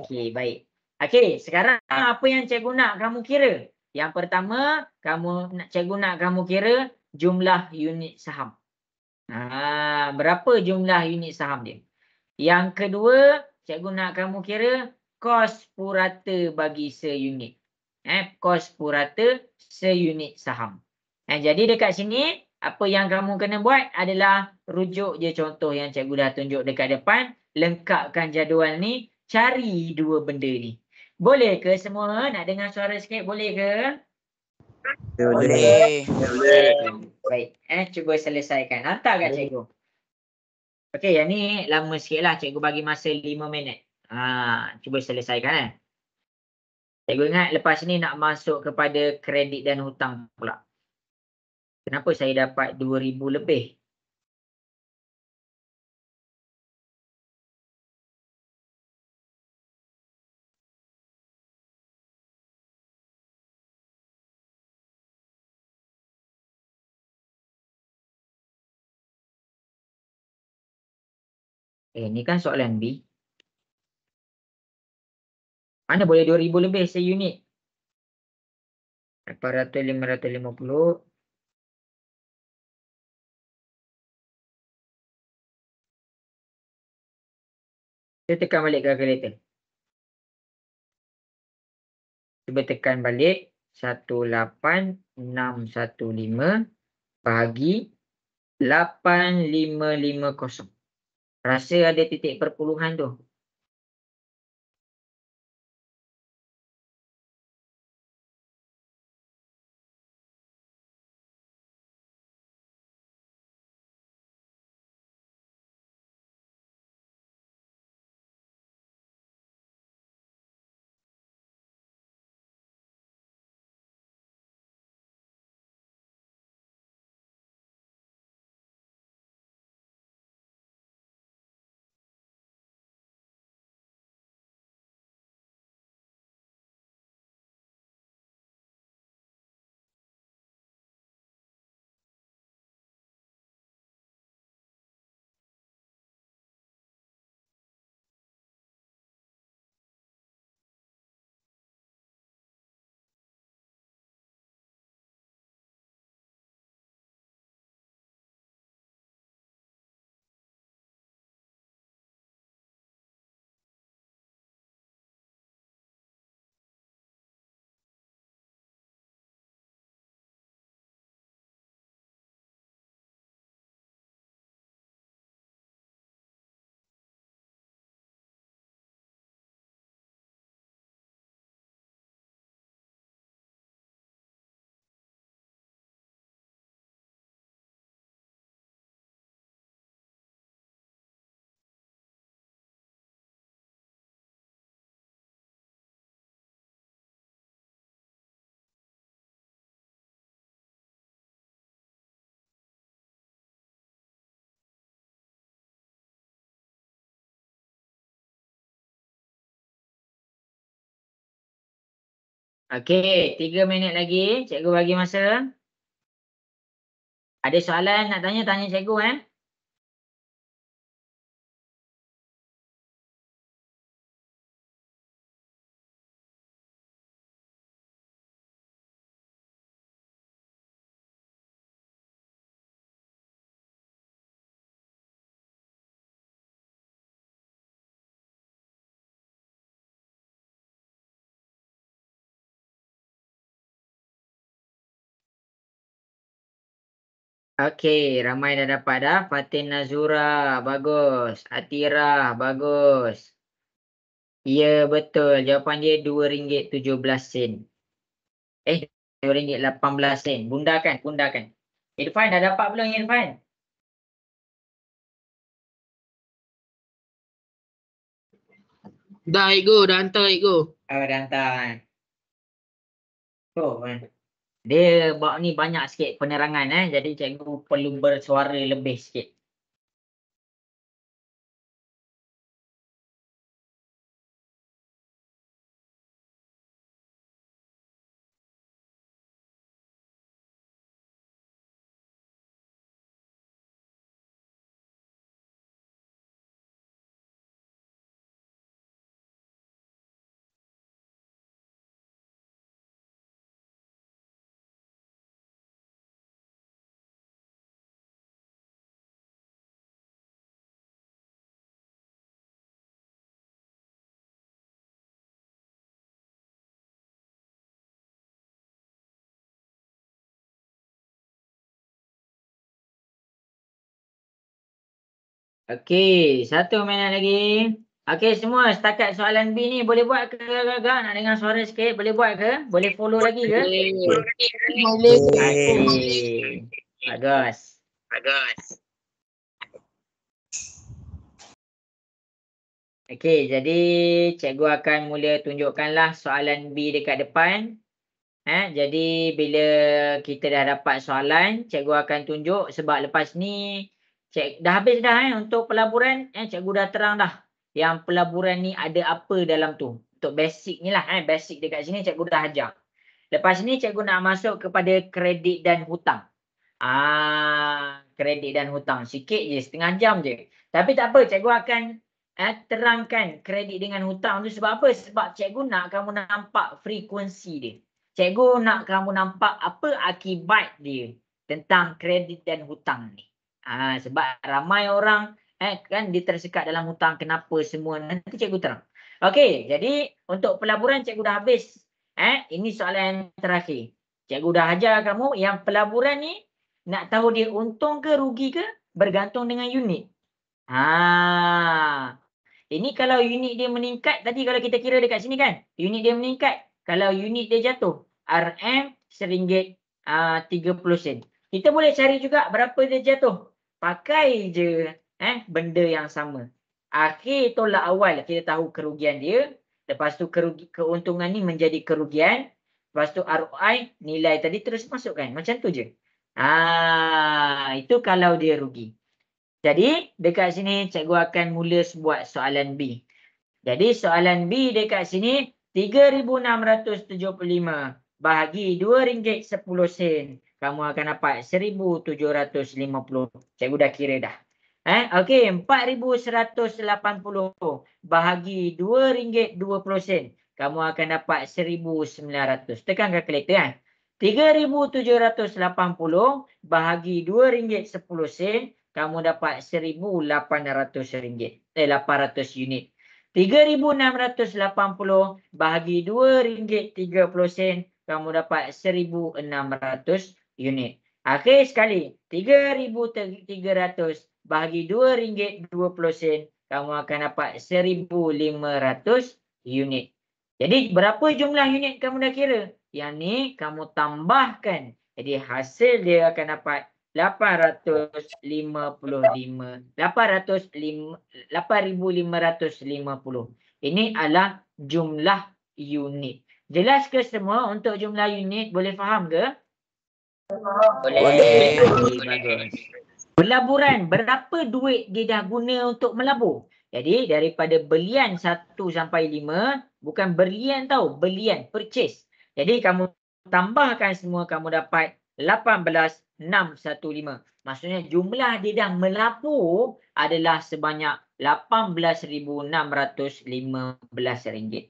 Okey, baik. Okey, sekarang apa yang cikgu nak kamu kira? Yang pertama, cikgu nak kamu kira jumlah unit saham. Berapa jumlah unit saham dia? Yang kedua, cikgu nak kamu kira kos purata bagi seunit. Kos purata seunit saham. Jadi dekat sini, apa yang kamu kena buat adalah rujuk je contoh yang cikgu dah tunjuk dekat depan. Lengkapkan jadual ni, cari dua benda ni. Boleh ke semua? Nak dengar suara sikit, boleh ke? Boleh. Baik, cuba selesaikan. Hantar kat cikgu. Okey, yang ni lama sikit lah. Cikgu bagi masa 5 minit. Cuba selesaikan. Cikgu ingat lepas ni nak masuk kepada kredit dan hutang pula. Kenapa saya dapat 2,000 lebih? Ni kan soalan B. Mana boleh 2,000 lebih seunit? 800, 550. Kita tekan balik kalkulator. Cuba tekan balik. 18615 bagi 8550. Rasa ada titik perpuluhan tu. Okey, 3 minit lagi. Cikgu bagi masa. Ada soalan nak tanya, tanya cikgu Okey, ramai dah dapat dah. Fatin Nazura, bagus. Atira, bagus. Ya, betul. Jawapan dia RM2.17. RM2.18. Bundakan, bundakan. Irfan dah dapat belum Irfan? Dah Ego, dah hantar Ego. Dah hantar. Oh, dia bawa ni banyak sikit penerangan jadi cikgu perlu bersuara lebih sikit. Okey, 1 minit lagi. Okey semua, setakat soalan B ni boleh buat ke agak-agak? Nak dengar suara sikit, boleh buat ke? Boleh follow lagi ke? Boleh. Okey. Bagus. Okey, jadi cikgu akan mula tunjukkanlah soalan B dekat depan. Jadi bila kita dah dapat soalan, cikgu akan tunjuk sebab lepas ni dah habis dah untuk pelaburan, cikgu dah terang dah yang pelaburan ni ada apa dalam tu. Untuk basic ni lah, basic dekat sini cikgu dah ajar. Lepas ni cikgu nak masuk kepada kredit dan hutang. Kredit dan hutang. Sikit je, setengah jam je. Tapi tak apa, cikgu akan terangkan kredit dengan hutang tu sebab apa? Sebab cikgu nak kamu nampak frekuensi dia. Cikgu nak kamu nampak apa akibat dia tentang kredit dan hutang ni. Sebab ramai orang kan dia tersekat dalam hutang, kenapa semua, nanti cikgu terang. Okey, jadi untuk pelaburan cikgu dah habis. Ini soalan terakhir. Cikgu dah ajar kamu yang pelaburan ni nak tahu dia untung ke rugi ke bergantung dengan unit. Ini kalau unit dia meningkat, tadi kalau kita kira dekat sini kan, unit dia meningkat. Kalau unit dia jatuh, RM RM1.30. Kita boleh cari juga berapa dia jatuh. Pakai je benda yang sama. Akhir tolak awal kita tahu kerugian dia. Lepas tu keuntungan ni menjadi kerugian. Lepas tu ROI, nilai tadi terus masukkan. Macam tu je. Itu kalau dia rugi. Jadi dekat sini cikgu akan mula buat soalan B. Jadi soalan B dekat sini 3,675 bahagi RM2.10. Kamu akan dapat 1,750. Cikgu dah kira dah. Okey, 4,180 bahagi RM2.20. Kamu akan dapat 1,900. Tekan kalkulator 3,780 bahagi RM2.10. Kamu dapat RM1,800. 800 unit. 3,680 bahagi RM2.30. Kamu dapat 1,600 unit. Akhir sekali, 3,300 bahagi RM2.20. Kamu akan dapat 1,500 unit. Jadi berapa jumlah unit kamu dah kira? Yang ni kamu tambahkan. Jadi hasil dia akan dapat 8,550. Ini adalah jumlah unit. Jelas ke semua untuk jumlah unit? Boleh faham ke? Boleh. Bagus. Pelaburan, berapa duit dia dah guna untuk melabur? Jadi daripada belian 1 sampai 5, bukan berlian tau, belian, purchase. Jadi kamu tambahkan semua, kamu dapat 18,615. Maksudnya jumlah dia dah melapor adalah sebanyak RM18,615.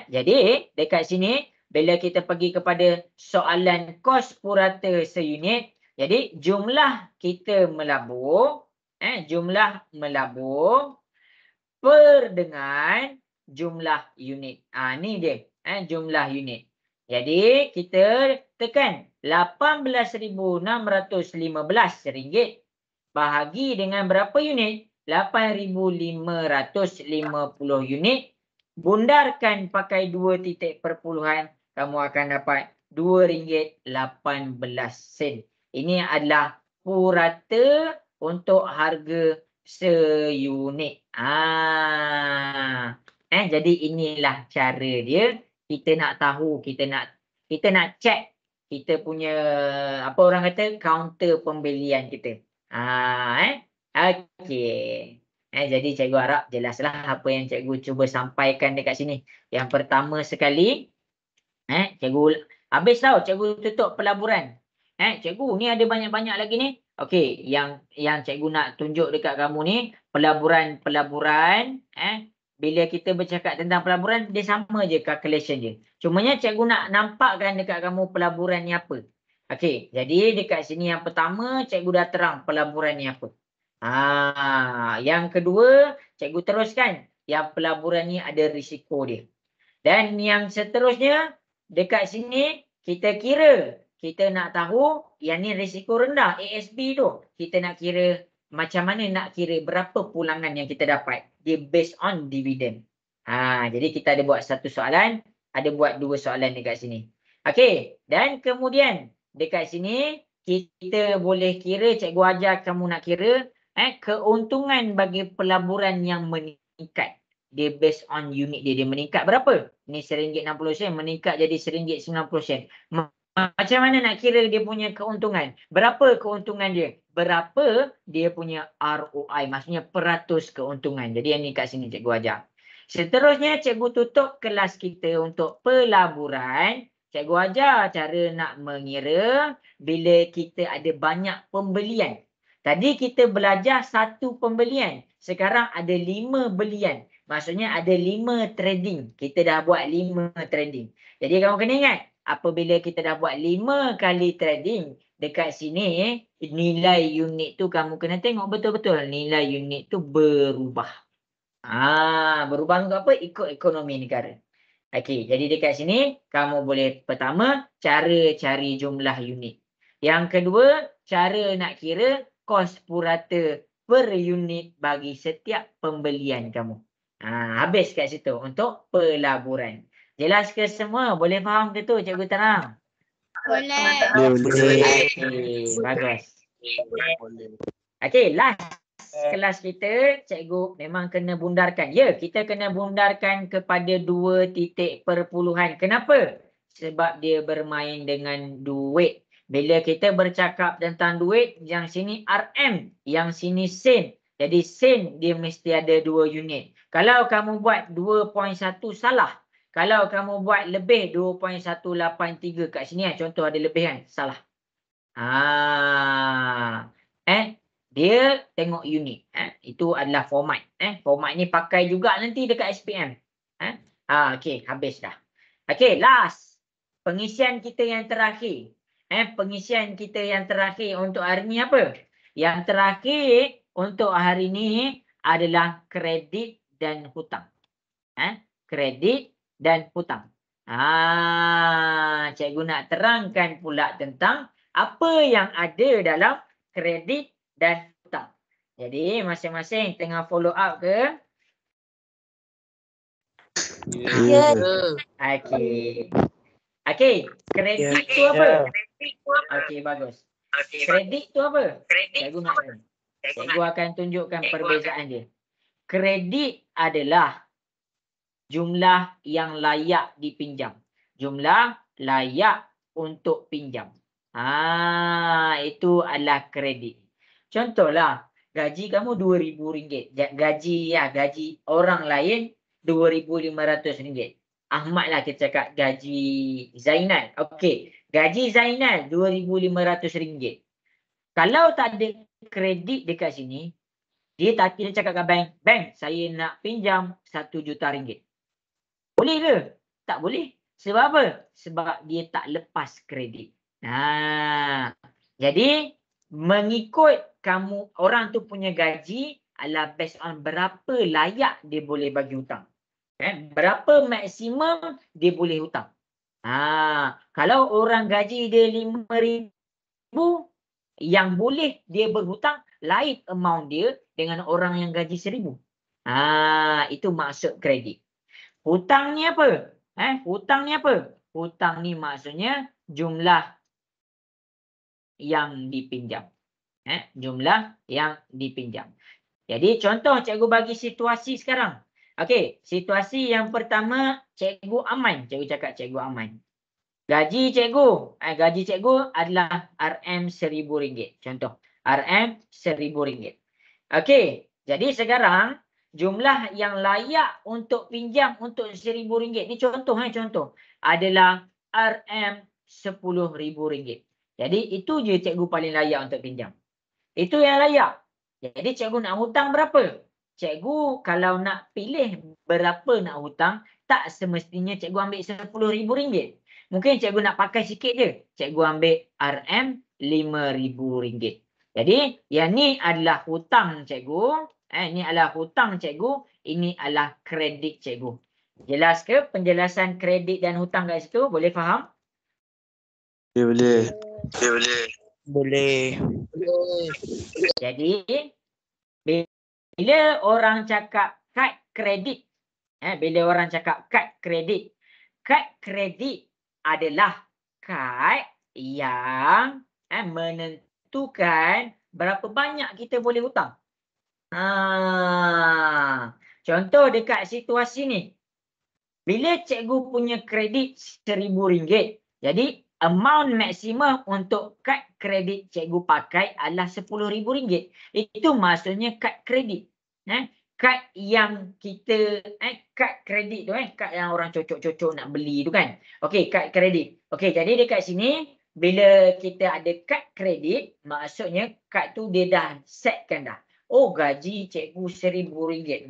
Jadi dekat sini bila kita pergi kepada soalan kos purata seunit, jadi jumlah kita melabur, jumlah melabur per dengan jumlah unit. Ni dia, jumlah unit. Jadi kita tekan RM18,615 bahagi dengan berapa unit? 8,550 unit. Bundarkan pakai 2 titik perpuluhan, kamu akan dapat RM2.18. Ini adalah purata untuk harga seunit. Jadi inilah cara dia. Kita nak tahu, kita nak check kita punya apa orang kata kaunter pembelian kita. Okey. Jadi cikgu harap jelaslah apa yang cikgu cuba sampaikan dekat sini. Yang pertama sekali, cikgu habis tau, cikgu tutup pelaburan. Cikgu ni ada banyak-banyak lagi ni. Okey, yang cikgu nak tunjuk dekat kamu ni pelaburan. Bila kita bercakap tentang pelaburan, dia sama je calculation je. Cumanya cikgu nak nampakkan dekat kamu pelaburan ni apa. Okey, jadi dekat sini yang pertama cikgu dah terang pelaburan ni apa. Yang kedua, cikgu teruskan yang pelaburan ni ada risiko dia. Dan yang seterusnya, dekat sini kita kira, kita nak tahu yang ni risiko rendah, ASB tu. Kita nak kira macam mana nak kira berapa pulangan yang kita dapat. Dia based on dividend. Jadi kita ada buat satu soalan, ada buat 2 soalan dekat sini. Okey, dan kemudian dekat sini kita boleh kira, cikgu ajar kamu nak kira keuntungan bagi pelaburan yang meningkat. Dia based on unit dia meningkat berapa? Ni RM1.60 meningkat jadi RM1.90. Macam mana nak kira dia punya keuntungan? Berapa keuntungan dia? Berapa dia punya ROI? Maksudnya peratus keuntungan. Jadi yang ni kat sini cikgu ajar. Seterusnya cikgu tutup kelas kita untuk pelaburan. Cikgu ajar cara nak mengira bila kita ada banyak pembelian. Tadi kita belajar 1 pembelian. Sekarang ada 5 belian. Maksudnya ada 5 trading. Kita dah buat 5 trading. Jadi kamu kena ingat, apabila kita dah buat 5 kali trading, dekat sini nilai unit tu kamu kena tengok betul-betul. Nilai unit tu berubah. Berubah untuk apa? Ikut ekonomi negara. Okey, jadi dekat sini kamu boleh pertama cara cari jumlah unit. Yang kedua, cara nak kira kos purata per unit bagi setiap pembelian kamu. Habis kat situ untuk pelaburan. Jelas ke semua? Boleh faham ke tu cikgu terang? Boleh. Okey, bagus. Okey, last kelas kita, cikgu memang kena bundarkan. Ya, kita kena bundarkan kepada 2 titik perpuluhan. Kenapa? Sebab dia bermain dengan duit. Bila kita bercakap tentang duit, yang sini RM, yang sini sen. Jadi sen dia mesti ada 2 unit. Kalau kamu buat 2.1 salah. Kalau kamu buat lebih 2.183 kat sini, contoh ada lebih kan? Salah. Dia tengok unit. Itu adalah format. Format ni pakai juga nanti dekat SPM. Okey, habis dah. Okey, last. Pengisian kita yang terakhir. Pengisian kita yang terakhir untuk hari ni apa? Yang terakhir untuk hari ni adalah kredit dan hutang. Kredit dan hutang. Cikgu nak terangkan pula tentang apa yang ada dalam kredit dan hutang. Jadi masing-masing tengah follow up ke? Ya. Okey, kredit tu apa? Okey, bagus. Kredit tu apa? Cikgu nak tahu. Cikgu akan tunjukkan perbezaan dia. Kredit adalah jumlah yang layak dipinjam. Jumlah layak untuk pinjam. Itu adalah kredit. Contohlah, gaji kamu RM2,000. Gaji orang lain RM2,500. Ahmad lah kita cakap gaji Zainal. Okey, gaji Zainal RM2,500. Kalau tak ada kredit dekat sini, dia cakap kat bank, bank saya nak pinjam RM1 juta. Boleh ke? Tak boleh. Sebab apa? Sebab dia tak lepas kredit. Jadi mengikut kamu orang tu punya gaji adalah based on berapa layak dia boleh bagi hutang. Berapa maksimum dia boleh hutang. Kalau orang gaji dia RM5,000, yang boleh dia berhutang lain amount dia dengan orang yang gaji RM1,000. Itu maksud kredit. Hutang ni apa? Hutang ni apa? Hutang ni maksudnya jumlah yang dipinjam. Jumlah yang dipinjam. Jadi contoh cikgu bagi situasi sekarang. Okey, situasi yang pertama cikgu Aman. Cikgu cakap cikgu Aman. Gaji cikgu adalah RM1,000. Contoh, RM1,000. Okey, jadi sekarang jumlah yang layak untuk pinjam untuk RM1,000 ni contoh adalah RM10,000. Jadi itu je cikgu paling layak untuk pinjam. Itu yang layak. Jadi cikgu nak hutang berapa? Cikgu kalau nak pilih berapa nak hutang, tak semestinya cikgu ambil RM10,000. Mungkin cikgu nak pakai sikit je. Cikgu ambil RM5,000. Jadi yang ni adalah hutang cikgu. Ini adalah hutang cikgu. Ini adalah kredit cikgu. Jelas ke penjelasan kredit dan hutang kat situ? Boleh faham? Boleh. Jadi bila orang cakap kad kredit, kad kredit adalah kad yang menentukan berapa banyak kita boleh hutang. Contoh dekat situasi ni. Bila cikgu punya kredit RM1,000, jadi amount maksimum untuk kad kredit cikgu pakai adalah RM10,000. Itu maksudnya kad kredit. Kad yang kita, kad kredit tu, kad yang orang cocok-cocok nak beli tu kan. Okey, kad kredit. Okey, jadi dekat sini, bila kita ada kad kredit, maksudnya kad tu dia dah setkan dah. Oh, gaji cikgu RM1,000.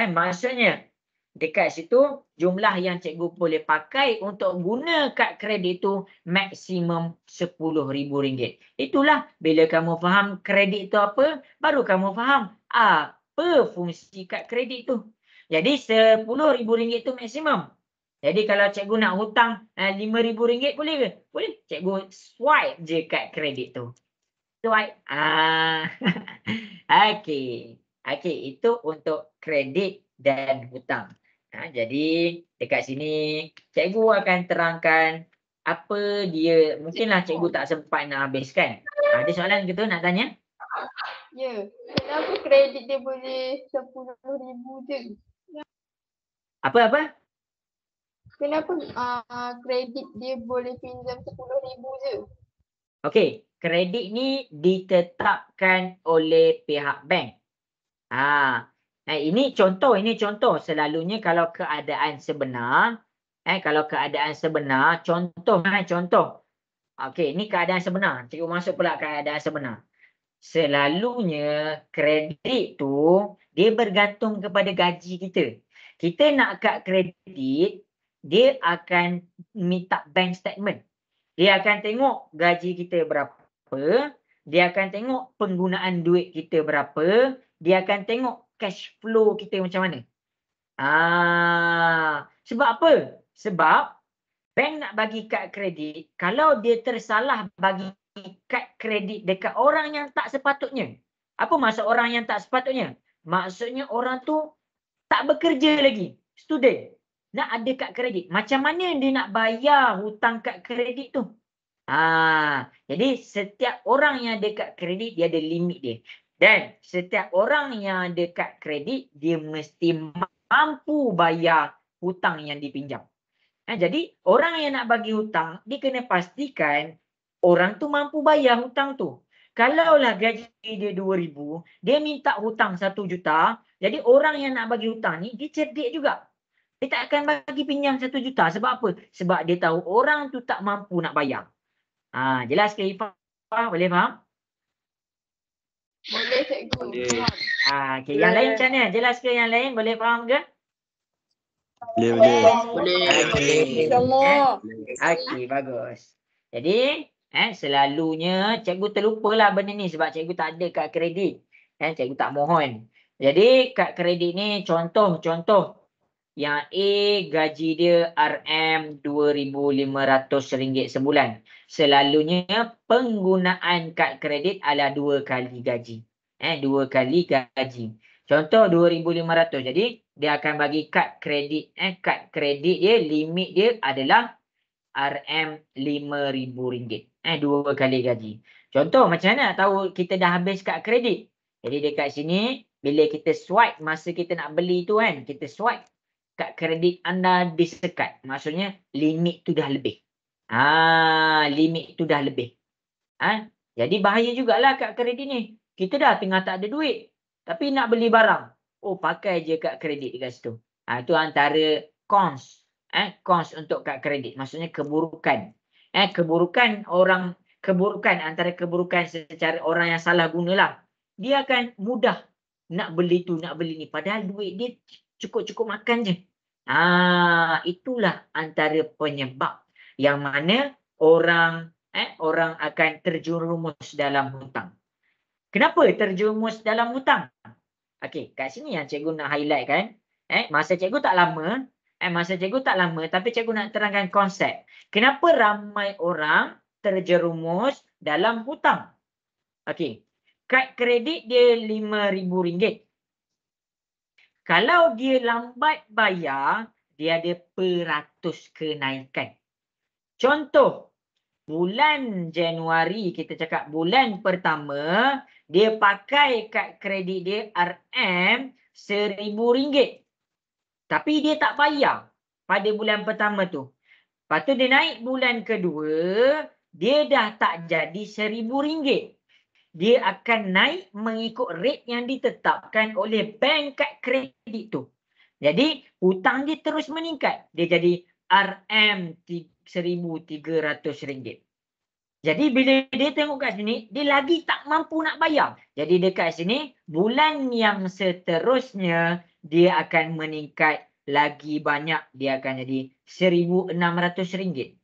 Maksudnya, dekat situ jumlah yang cikgu boleh pakai untuk guna kad kredit tu maksimum RM10,000. Itulah bila kamu faham kredit tu apa, baru kamu faham apa fungsi kad kredit tu. Jadi RM10,000 tu maksimum. Jadi kalau cikgu nak hutang RM5,000 boleh ke? Boleh. Cikgu swipe je kad kredit tu. Swipe. Okey, itu untuk kredit dan hutang. Jadi dekat sini cikgu akan terangkan apa dia. Mungkinlah cikgu tak sempat nak habiskan. Ada soalan gitu nak tanya? Ya. Kenapa kredit dia boleh RM10,000 je? Apa? Kenapa kredit dia boleh pinjam RM10,000 je? Okey, kredit ni ditetapkan oleh pihak bank. Ini contoh. Selalunya kalau keadaan sebenar, contoh. Okey, ini keadaan sebenar. Cikgu masuk pula keadaan sebenar. Selalunya kredit tu dia bergantung kepada gaji kita. Kita nak kad kredit, dia akan minta bank statement. Dia akan tengok gaji kita berapa, dia akan tengok penggunaan duit kita berapa, dia akan tengok cash flow kita macam mana. Sebab apa? Sebab bank nak bagi kad kredit, kalau dia tersalah bagi kad kredit dekat orang yang tak sepatutnya. Apa maksud orang yang tak sepatutnya? Maksudnya orang tu tak bekerja lagi, student, nak ada kad kredit. Macam mana dia nak bayar hutang kad kredit tu? Jadi setiap orang yang ada kad kredit, dia ada limit dia. Dan setiap orang yang ada kad kredit, dia mesti mampu bayar hutang yang dipinjam. Jadi orang yang nak bagi hutang, dia kena pastikan orang tu mampu bayar hutang tu. Kalaulah gaji dia RM2,000, dia minta hutang RM1 juta, jadi orang yang nak bagi hutang ni, dia cerdik juga. Dia tak akan bagi pinjam 1 juta. Sebab apa? Sebab dia tahu orang tu tak mampu nak bayar. Jelas ke Ifah? Boleh faham? Boleh cikgu. Boleh. Faham. Okey, yang lain macam mana? Jelas ke yang lain? Boleh faham ke? Boleh. Boleh. Okey. Semua. Okey, bagus. Jadi, selalunya cikgu terlupalah benda ni sebab cikgu tak ada kad kredit. Cikgu tak mohon. Jadi, kad kredit ni contoh. Yang A gaji dia RM2,500 sebulan. Selalunya penggunaan kad kredit adalah 2 kali gaji. 2 kali gaji. Contoh 2,500. Jadi dia akan bagi kad kredit. Kad kredit dia, limit dia adalah RM5,000. 2 kali gaji. Contoh macam mana nak tahu kita dah habis kad kredit? Jadi dekat sini bila kita swipe masa kita nak beli tu kan, kita swipe kad kredit anda disekat. Maksudnya limit tu dah lebih. Limit tu dah lebih. Jadi bahaya jugalah kad kredit ni. Kita dah tengah tak ada duit. Tapi nak beli barang. Pakai je kad kredit dekat situ. Itu antara cons. Cons untuk kad kredit. Maksudnya keburukan. Keburukan antara keburukan secara orang yang salah gunalah. Dia akan mudah nak beli tu, nak beli ni. Padahal duit dia cukup-cukup makan je. Itulah antara penyebab yang mana orang akan terjerumus dalam hutang. Kenapa terjerumus dalam hutang? Okey, kat sini yang cikgu nak highlight kan. Masa cikgu tak lama, tapi cikgu nak terangkan konsep. Kenapa ramai orang terjerumus dalam hutang? Okey. Kad kredit dia RM5,000. Kalau dia lambat bayar, dia ada peratus kenaikan. Contoh, bulan Januari, kita cakap bulan pertama, dia pakai kad kredit dia RM1,000. Tapi dia tak bayar pada bulan pertama tu. Lepas tu dia naik bulan kedua, dia dah tak jadi RM1,000. Dia akan naik mengikut rate yang ditetapkan oleh bank kad kredit tu. Jadi, hutang dia terus meningkat. Dia jadi RM1,300. Jadi, bila dia tengok kat sini, dia lagi tak mampu nak bayar. Jadi, dekat sini, bulan yang seterusnya, dia akan meningkat lagi banyak. Dia akan jadi RM1,600.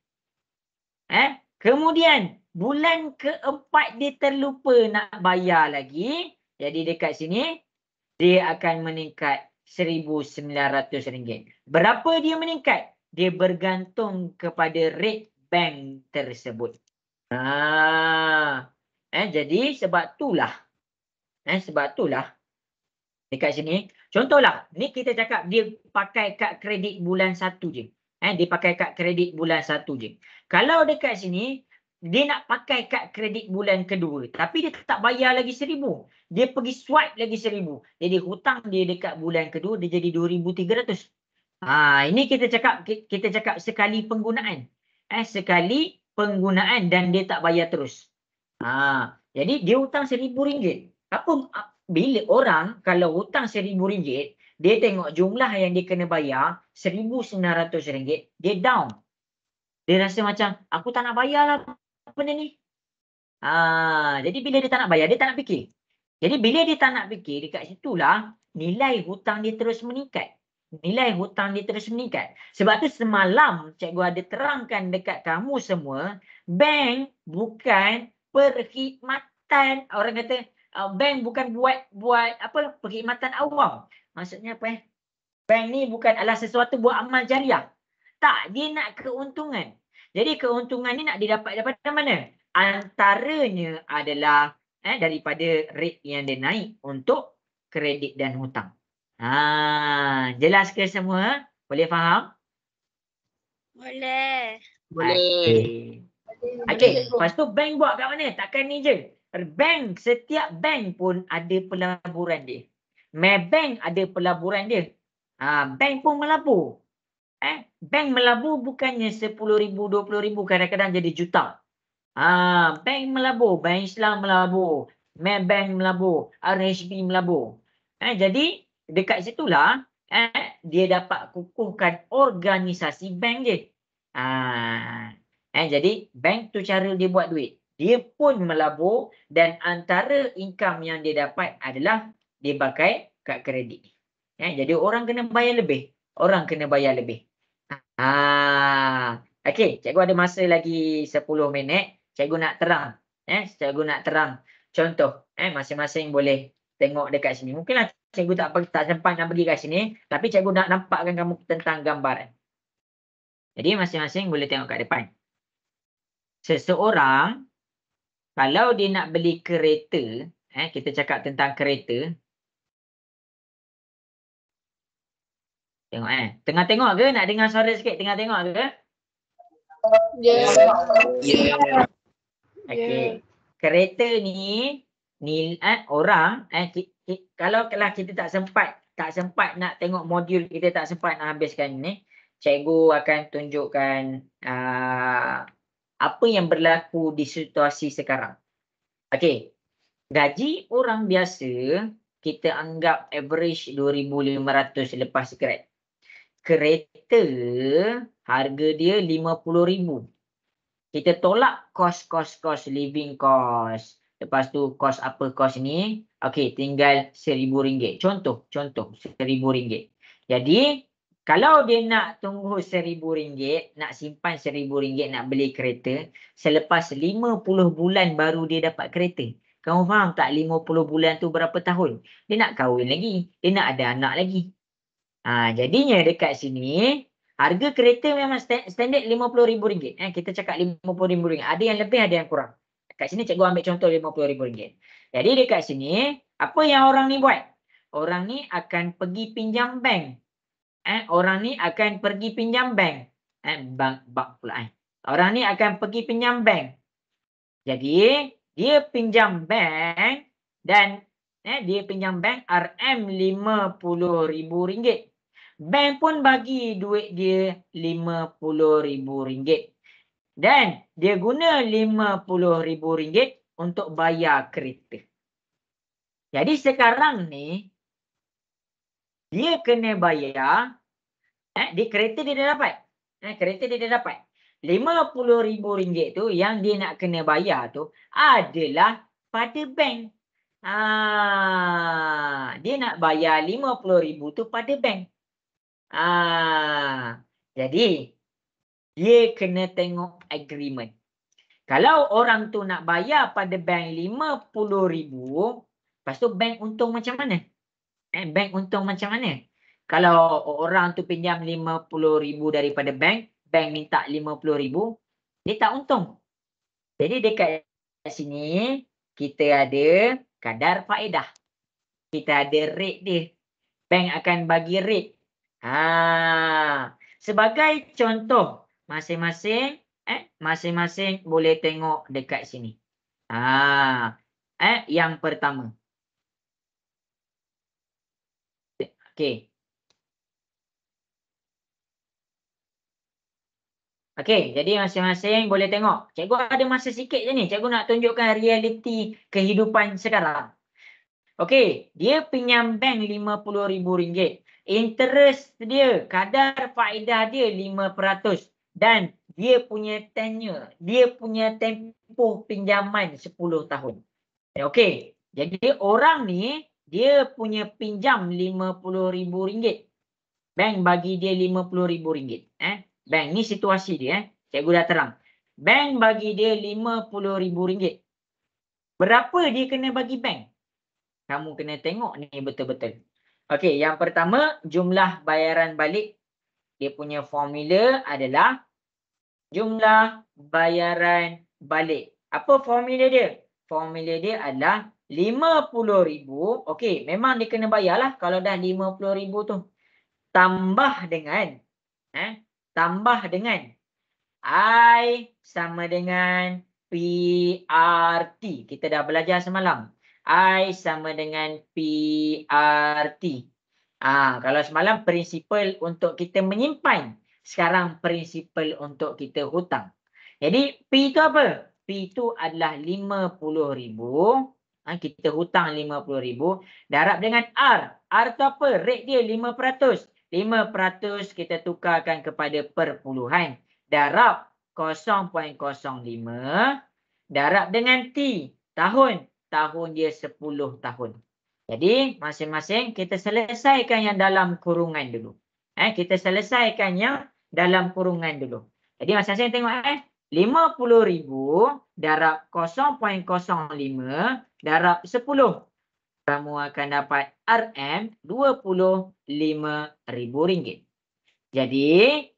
Kemudian, bulan keempat dia terlupa nak bayar lagi. Jadi dekat sini, dia akan meningkat RM1,900. Berapa dia meningkat? Dia bergantung kepada rate bank tersebut. Jadi sebab itulah. Dekat sini, contohlah, ni kita cakap dia pakai kad kredit bulan 1 je. Dia pakai kad kredit bulan 1 je. Kalau dekat sini, dia nak pakai kad kredit bulan kedua. Tapi dia tak bayar lagi RM1,000. Dia pergi swipe lagi RM1,000. Jadi hutang dia dekat bulan kedua, dia jadi RM2,300. Ini kita cakap sekali penggunaan. Sekali penggunaan dan dia tak bayar terus. Jadi dia hutang RM1,000. Bila orang kalau hutang RM1,000, dia tengok jumlah yang dia kena bayar RM1,900, dia down. Dia rasa macam, aku tak nak bayar lah benda ni. Jadi bila dia tak nak bayar, dia tak nak fikir. Jadi bila dia tak nak fikir, dekat situlah nilai hutang dia terus meningkat. Sebab tu semalam cikgu ada terangkan dekat kamu semua, bank bukan perkhidmatan. Orang kata, bank bukan buat apa perkhidmatan awam. Maksudnya apa? Bank ni bukan adalah sesuatu buat amal jariah. Tak, dia nak keuntungan. Jadi keuntungan ni nak didapat daripada mana? Antaranya adalah daripada rate yang dia naik untuk kredit dan hutang. Jelas ke semua? Boleh faham? Boleh. Okey, lepas tu bank buat kat mana? Takkan ni je. Setiap bank pun ada pelaburan dia. Maybank ada pelaburan dia. Bank pun melabur. Bank melabur bukannya RM10,000, RM20,000, kadang-kadang jadi juta. Bank melabur, Bank Islam melabur, Maybank melabur, RHB melabur. Jadi dekat situlah dia dapat kukuhkan organisasi bank dia. Jadi bank tu cara dia buat duit. Dia pun melabur dan antara income yang dia dapat adalah dia pakai kad kredit. Jadi orang kena bayar lebih. Orang kena bayar lebih. Okey, cikgu ada masa lagi 10 minit. Cikgu nak terang. Cikgu nak terang contoh. Masing-masing boleh tengok dekat sini. Mungkinlah cikgu tak sempat nak pergi kat sini, tapi cikgu nak nampakkan kamu tentang gambaran. Jadi masing-masing boleh tengok kat depan. Seseorang kalau dia nak beli kereta, kita cakap tentang kereta. Tengok tengah tengok ke? Nak dengar suara sikit? Tengah tengok ke? Ya. Yeah. Okey. Kereta ni orang kalau kita tak sempat nak tengok modul, kita tak sempat nak habiskan ni, cikgu akan tunjukkan apa yang berlaku di situasi sekarang. Okey. Gaji orang biasa kita anggap average 2,500 lepas grad. Kereta harga dia 50,000. Kita tolak kos living cost. Lepas tu kos apa kos ni? Okey, tinggal RM1,000. Contoh RM1,000. Jadi kalau dia nak tunggu RM1,000, nak simpan RM1,000 nak beli kereta, selepas 50 bulan baru dia dapat kereta. Kamu faham tak 50 bulan tu berapa tahun? Dia nak kahwin lagi, dia nak ada anak lagi. Jadinya dekat sini harga kereta memang standard RM50,000. Kita cakap RM50,000. Ada yang lebih, ada yang kurang. Kat sini cikgu ambil contoh RM50,000. Jadi dekat sini, apa yang orang ni buat? Orang ni akan pergi pinjam bank. Orang ni akan pergi pinjam bank. Bank pula. Orang ni akan pergi pinjam bank. Jadi, dia pinjam bank dan dia pinjam bank RM50,000. Bank pun bagi duit dia RM50,000. Dan dia guna RM50,000 untuk bayar kereta. Jadi sekarang ni, dia kena bayar, di kereta dia dah dapat. Kereta dia dah dapat. RM50,000 tu yang dia nak kena bayar tu adalah pada bank. Dia nak bayar RM50,000 tu pada bank. Jadi dia kena tengok agreement. Kalau orang tu nak bayar pada bank RM50,000, lepas tu bank untung macam mana? Bank untung macam mana? Kalau orang tu pinjam RM50,000 daripada bank, bank minta RM50,000, dia tak untung. Jadi dekat sini kita ada kadar faedah. Kita ada rate dia. Bank akan bagi rate. Sebagai contoh, masing-masing boleh tengok dekat sini. Yang pertama. Okey. Okey, jadi masing-masing boleh tengok. Cikgu ada masa sikit je ni. Cikgu nak tunjukkan realiti kehidupan sekarang. Okey, dia pinjam bank RM50,000. Interest dia, kadar faedah dia 5%. Dan dia punya tenure, dia punya tempoh pinjaman 10 tahun. Okey, jadi orang ni, dia punya pinjam RM50,000. Bank bagi dia RM50,000. Bank ni situasi dia. Cikgu dah terang. Bank bagi dia RM50,000. Berapa dia kena bagi bank? Kamu kena tengok ni betul-betul. Okey, yang pertama jumlah bayaran balik. Dia punya formula adalah jumlah bayaran balik. Apa formula dia? Formula dia adalah RM50,000. Okey, memang dia kena bayarlah kalau dah RM50,000 tu. Tambah dengan I sama dengan PRT. Kita dah belajar semalam. I sama dengan PRT. Kalau semalam prinsipal untuk kita menyimpan. Sekarang prinsipal untuk kita hutang. Jadi P itu apa? P itu adalah RM50,000 Kita hutang 50,000. Darab dengan R. R tu apa? Rate dia 5%. 5% kita tukarkan kepada perpuluhan. Darab 0.05. Darab dengan T. Tahun. Tahun dia 10 tahun. Jadi masing-masing kita selesaikan yang dalam kurungan dulu. Kita selesaikan yang dalam kurungan dulu. Jadi masing-masing tengok 50,000 darab 0.05 darab 10. Kamu akan dapat RM RM25,000. Jadi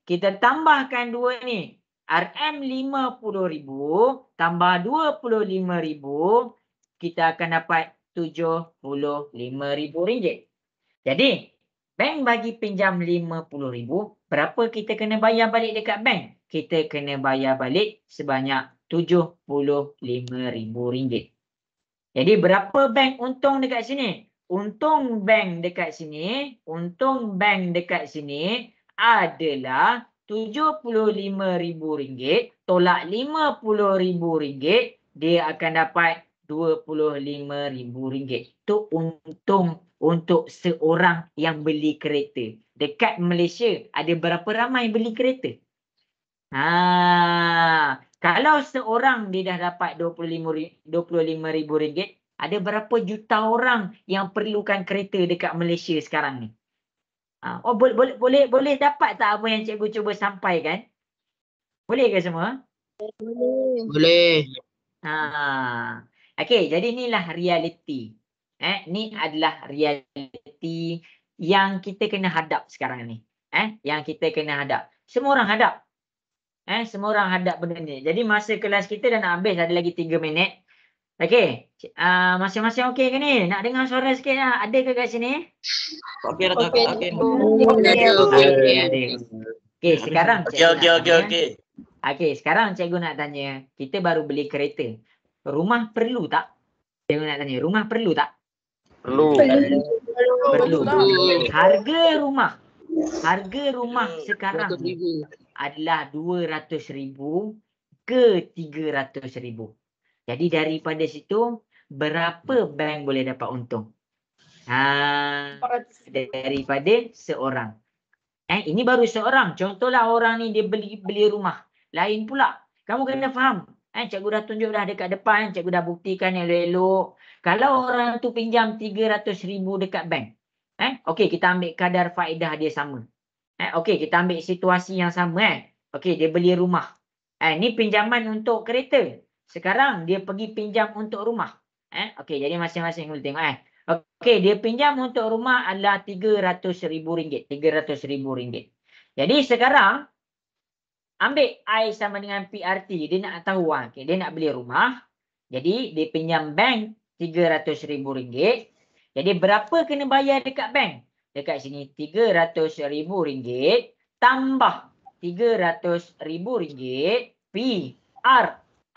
kita tambahkan dua ni. RM 50,000 tambah 25,000, kita akan dapat RM75,000. Jadi bank bagi pinjam 50,000, berapa kita kena bayar balik dekat bank? Kita kena bayar balik sebanyak RM75,000. Jadi berapa bank untung dekat sini? Untung bank dekat sini adalah RM75,000 tolak RM50,000, dia akan dapat RM25,000. Itu untung untuk seorang yang beli kereta. Dekat Malaysia ada berapa ramai beli kereta? Kalau seorang dia dah dapat RM25,000, ada berapa juta orang yang perlukan kereta dekat Malaysia sekarang ni? Boleh dapat tak apa yang cikgu cuba sampaikan? Boleh ke semua? Boleh. Okey, jadi inilah realiti. Ni adalah realiti yang kita kena hadap sekarang ni. Yang kita kena hadap. Semua orang hadap. Semua orang hadap benda ni. Jadi masa kelas kita dah nak habis, ada lagi 3 minit. Okey. Masing-masing okey ke ni? Nak dengar suara sikit lah. Ada ke kat sini? Okey. Okey, sekarang Okey. Okey, sekarang cikgu nak tanya. Kita baru beli kereta. Rumah perlu tak? Cikgu nak tanya. Rumah perlu tak? Perlu. Perlu. Harga rumah sekarang ni RM100,000. adalah RM200,000 ke RM300,000. Jadi daripada situ, berapa bank boleh dapat untung? Daripada seorang. Ini baru seorang. Contohlah orang ni dia beli rumah. Lain pula. Kamu kena faham. Cikgu dah tunjuk dah dekat depan. Cikgu dah buktikan elok-elok. Kalau orang tu pinjam RM300,000 dekat bank. Okey, kita ambil kadar faedah dia sama. Okey, kita ambil situasi yang sama. Okey, dia beli rumah. Ni pinjaman untuk kereta. Sekarang dia pergi pinjam untuk rumah. Okey, jadi masing-masing boleh tengok. Okey, dia pinjam untuk rumah adalah RM300,000. RM300,000. Jadi sekarang ambil I sama dengan PRT. Dia nak tahu dia nak beli rumah. Jadi dia pinjam bank RM300,000. Jadi berapa kena bayar dekat bank? Dekat sini RM300,000 tambah RM300,000 PR.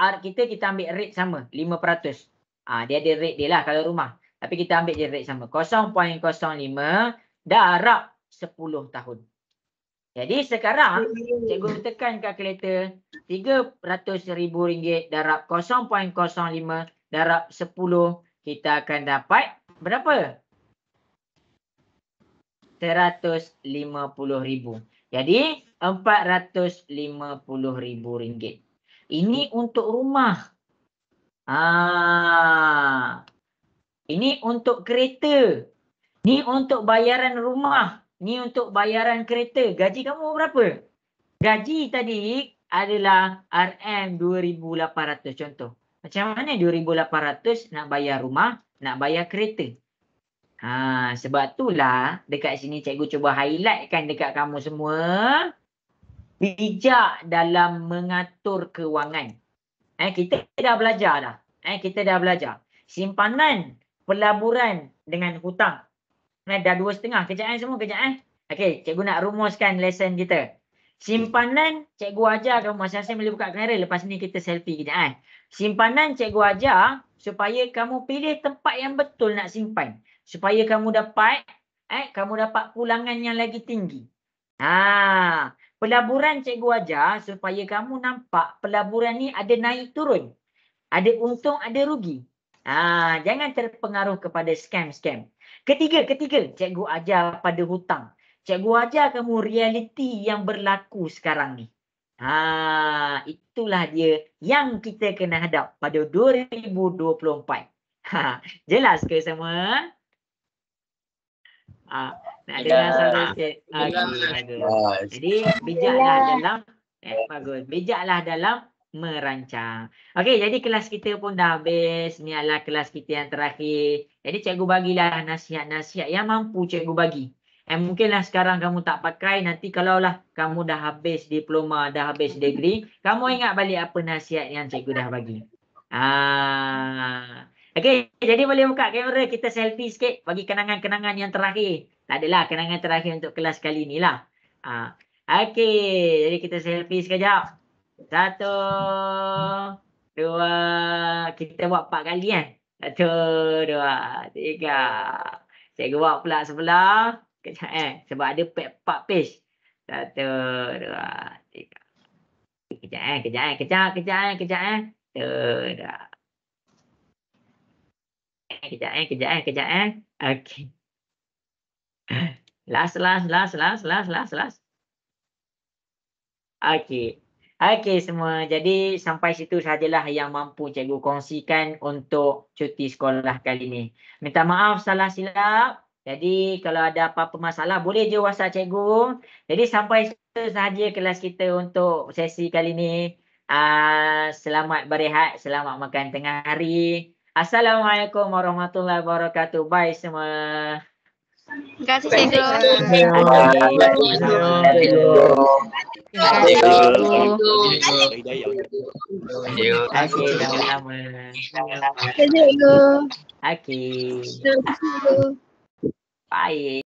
R kita ambil rate sama 5%. Dia ada rate dia lah kalau rumah. Tapi kita ambil je rate sama 0.05 darab 10 tahun. Jadi sekarang cikgu tekan kalkulator RM300,000 darab 0.05 darab 10, kita akan dapat berapa? RM150,000. Jadi RM450,000. Ini untuk rumah. Ini untuk kereta. Ni untuk bayaran rumah. Ni untuk bayaran kereta. Gaji kamu berapa? Gaji tadi adalah RM2,800 contoh. Macam mana 2,800 nak bayar rumah, nak bayar kereta? Sebab itulah dekat sini cikgu cuba highlightkan dekat kamu semua. Bijak dalam mengatur kewangan. Kita dah belajar dah. Kita dah belajar. Simpanan, pelaburan dengan hutang. Dah 2,5. Kejap semua, kejap. Okey, cikgu nak rumuskan lesson kita. Simpanan, cikgu ajar kamu masing-masing boleh buka kamera. Lepas ni kita selfie kejap. Simpanan cikgu ajar supaya kamu pilih tempat yang betul nak simpan. Supaya kamu dapat pulangan yang lagi tinggi. Pelaburan cikgu ajar supaya kamu nampak pelaburan ni ada naik turun. Ada untung, ada rugi. Jangan terpengaruh kepada scam-scam. Ketiga, cikgu ajar pada hutang. Cikgu ajar kamu realiti yang berlaku sekarang ni. Itulah dia yang kita kena hadap pada 2024. Jelas ke semua? Nak dengar suara sikit. Bagus. Jadi bijaklah dalam bagus. Bijaklah dalam merancang. Okey, jadi kelas kita pun dah habis. Ni adalah kelas kita yang terakhir. Jadi cikgu bagilah nasihat-nasihat yang mampu cikgu bagi. Mungkinlah sekarang kamu tak pakai, nanti kalaulah kamu dah habis diploma, dah habis degree, kamu ingat balik apa nasihat yang cikgu dah bagi. Okey, jadi boleh buka kamera, kita selfie sikit bagi kenangan-kenangan yang terakhir. Tak adalah kenangan terakhir untuk kelas kali ni lah. Okey, jadi kita selfie sekejap. 1, 2, kita buat 4 kali kan? 1, 2, 3. Cikgu buat pula sebelah. Kejap sebab ada 4 page. 1, 2, 3. Kejap. 1, 2. Kejap. Okey. Last. Okey semua. Jadi sampai situ sajalah yang mampu cikgu kongsikan untuk cuti sekolah kali ni. Minta maaf salah silap. Jadi kalau ada apa-apa masalah boleh je WhatsApp cikgu. Jadi sampai situ sahaja kelas kita untuk sesi kali ni. Selamat berehat, selamat makan tengah hari. Assalamualaikum warahmatullahi wabarakatuh. Bye semua. Terima kasih cikgu. Okey, sama-sama. Cikgu. Okey. Cikgu. Bye.